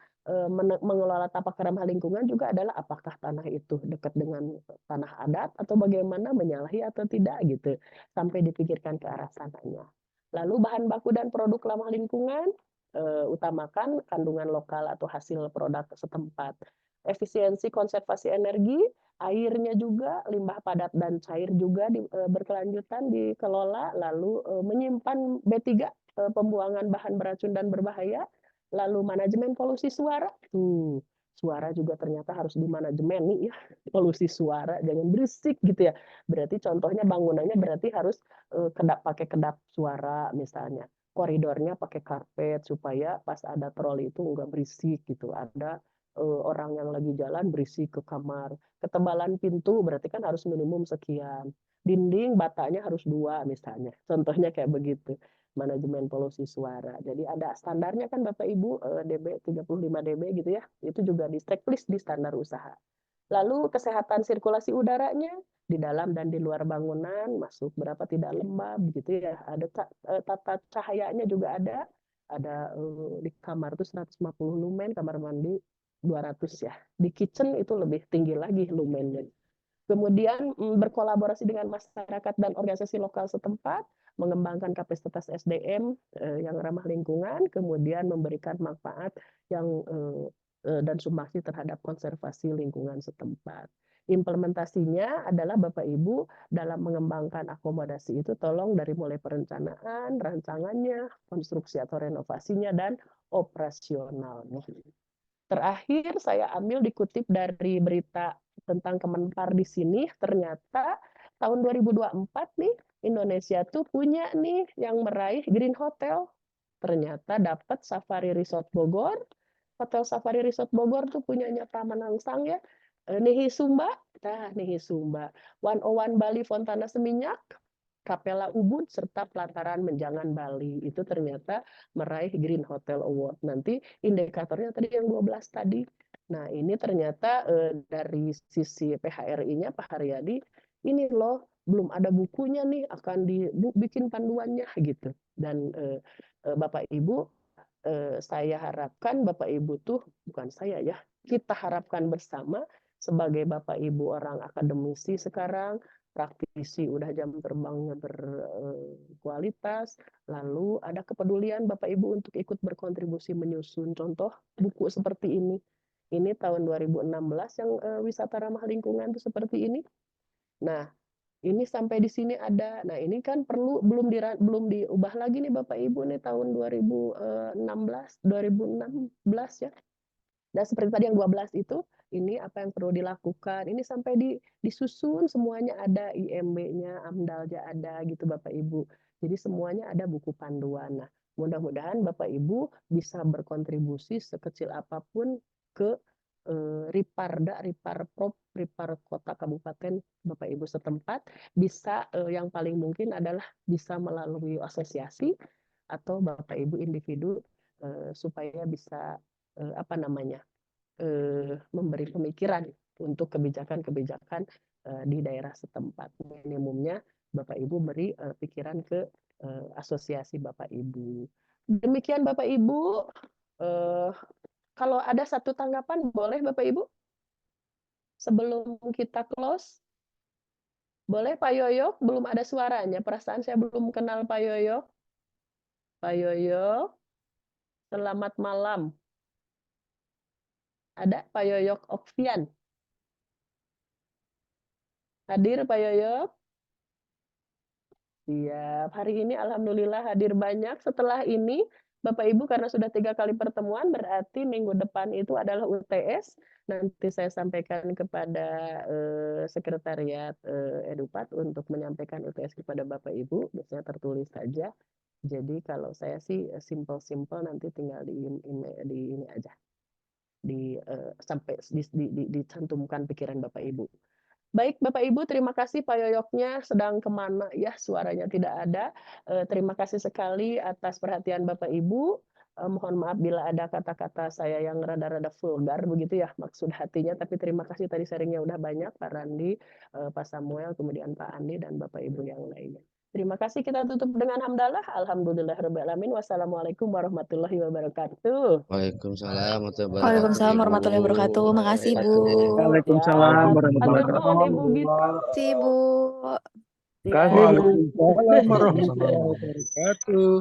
mengelola tapak ramah lingkungan juga adalah apakah tanah itu dekat dengan tanah adat atau bagaimana, menyalahi atau tidak gitu, sampai dipikirkan ke arah sananya. Lalu bahan baku dan produk ramah lingkungan, utamakan kandungan lokal atau hasil produk setempat. Efisiensi konservasi energi, airnya juga, limbah padat dan cair juga berkelanjutan dikelola, lalu menyimpan B3, pembuangan bahan beracun dan berbahaya, lalu manajemen polusi suara. Suara juga ternyata harus dimanajemen nih ya, polusi suara, jangan berisik gitu ya. Berarti contohnya bangunannya berarti harus pakai kedap suara misalnya. Koridornya pakai karpet supaya pas ada troli itu nggak berisik gitu. Ada orang yang lagi jalan berisik ke kamar. Ketebalan pintu berarti kan harus minimum sekian. Dinding batanya harus 2 misalnya. Contohnya kayak begitu. Manajemen polusi suara. Jadi ada standarnya kan Bapak Ibu, dB 35 dB gitu ya. Itu juga di checklist di standar usaha. Lalu kesehatan sirkulasi udaranya di dalam dan di luar bangunan, masuk berapa tidak lembab gitu ya. Ada tata cahayanya juga ada. Ada di kamar itu 150 lumen, kamar mandi 200 ya. Di kitchen itu lebih tinggi lagi lumennya. Kemudian berkolaborasi dengan masyarakat dan organisasi lokal setempat, mengembangkan kapasitas SDM yang ramah lingkungan, kemudian memberikan manfaat yang dan sumbangsi terhadap konservasi lingkungan setempat. Implementasinya adalah Bapak Ibu dalam mengembangkan akomodasi itu tolong dari mulai perencanaan, rancangannya, konstruksi atau renovasinya, dan operasionalnya. Terakhir saya ambil dikutip dari berita tentang Kemenpar di sini, ternyata tahun 2024 nih Indonesia tuh punya nih yang meraih Green Hotel. Ternyata dapat Safari Resort Bogor. Hotel Safari Resort Bogor tuh punyanya Taman Nangsang ya. Nihi Sumba, Nihi Sumba. 101 Bali Fontana Seminyak, Kapela Ubud, serta Pelataran Menjangan Bali. Itu ternyata meraih Green Hotel Award. Nanti indikatornya tadi yang 12 tadi. Nah, ini ternyata dari sisi PHRI-nya Pak Haryadi, ini loh belum ada bukunya nih, akan dibikin panduannya gitu. Dan Bapak Ibu, saya harapkan Bapak Ibu tuh, bukan saya ya, kita harapkan bersama sebagai Bapak Ibu orang akademisi sekarang, praktisi udah jam terbangnya berkualitas, lalu ada kepedulian Bapak Ibu untuk ikut berkontribusi menyusun contoh buku seperti ini. Ini tahun 2016 yang wisata ramah lingkungan itu seperti ini. Nah, ini sampai di sini ada. Nah, ini kan belum diubah lagi nih Bapak Ibu nih tahun 2016 ya. Nah, seperti tadi yang 12 itu, ini apa yang perlu dilakukan. Ini sampai disusun semuanya ada, IMB-nya, AMDAL-nya ada gitu Bapak Ibu. Jadi semuanya ada buku panduan. Nah, mudah-mudahan Bapak Ibu bisa berkontribusi sekecil apapun ke Riparda, Riparprop, Ripar Kota Kabupaten Bapak Ibu setempat, bisa yang paling mungkin adalah bisa melalui asosiasi atau Bapak Ibu individu supaya bisa memberi pemikiran untuk kebijakan-kebijakan di daerah setempat. Minimumnya Bapak Ibu beri pikiran ke asosiasi Bapak Ibu. Demikian Bapak Ibu. Kalau ada satu tanggapan boleh Bapak Ibu? Sebelum kita close. Boleh Pak Yoyo? Belum ada suaranya. Perasaan saya belum kenal Pak Yoyo. Pak Yoyo, selamat malam. Ada Pak Yoyok Okvian. Hadir Pak Yoyok? Siap. Hari ini alhamdulillah hadir banyak. Setelah ini Bapak Ibu karena sudah 3 kali pertemuan berarti minggu depan itu adalah UTS. Nanti saya sampaikan kepada sekretariat Edupat untuk menyampaikan UTS kepada Bapak Ibu. Biasanya tertulis saja. Jadi kalau saya sih simple-simple nanti tinggal di ini aja. Sampai dicantumkan pikiran Bapak Ibu. Baik Bapak Ibu, terima kasih Pak Yoyoknya sedang kemana ya, suaranya tidak ada. Terima kasih sekali atas perhatian Bapak Ibu. Mohon maaf bila ada kata-kata saya yang rada-rada vulgar begitu ya maksud hatinya, tapi terima kasih tadi sharingnya udah banyak Pak Randi, Pak Samuel, kemudian Pak Andi dan Bapak Ibu yang lainnya. Terima kasih, kita tutup dengan hamdalah. Alhamdulillahirabbil alamin. Wassalamualaikum warahmatullahi wabarakatuh. Waalaikumsalam Waalaikumsalam warahmatullahi wabarakatuh. Makasih, Bu. Waalaikumsalam warahmatullahi Atur nuhun Ibu Gita. Makasih, Bu. wabarakatuh. Waalaikumsalam warahmatullahi wabarakatuh.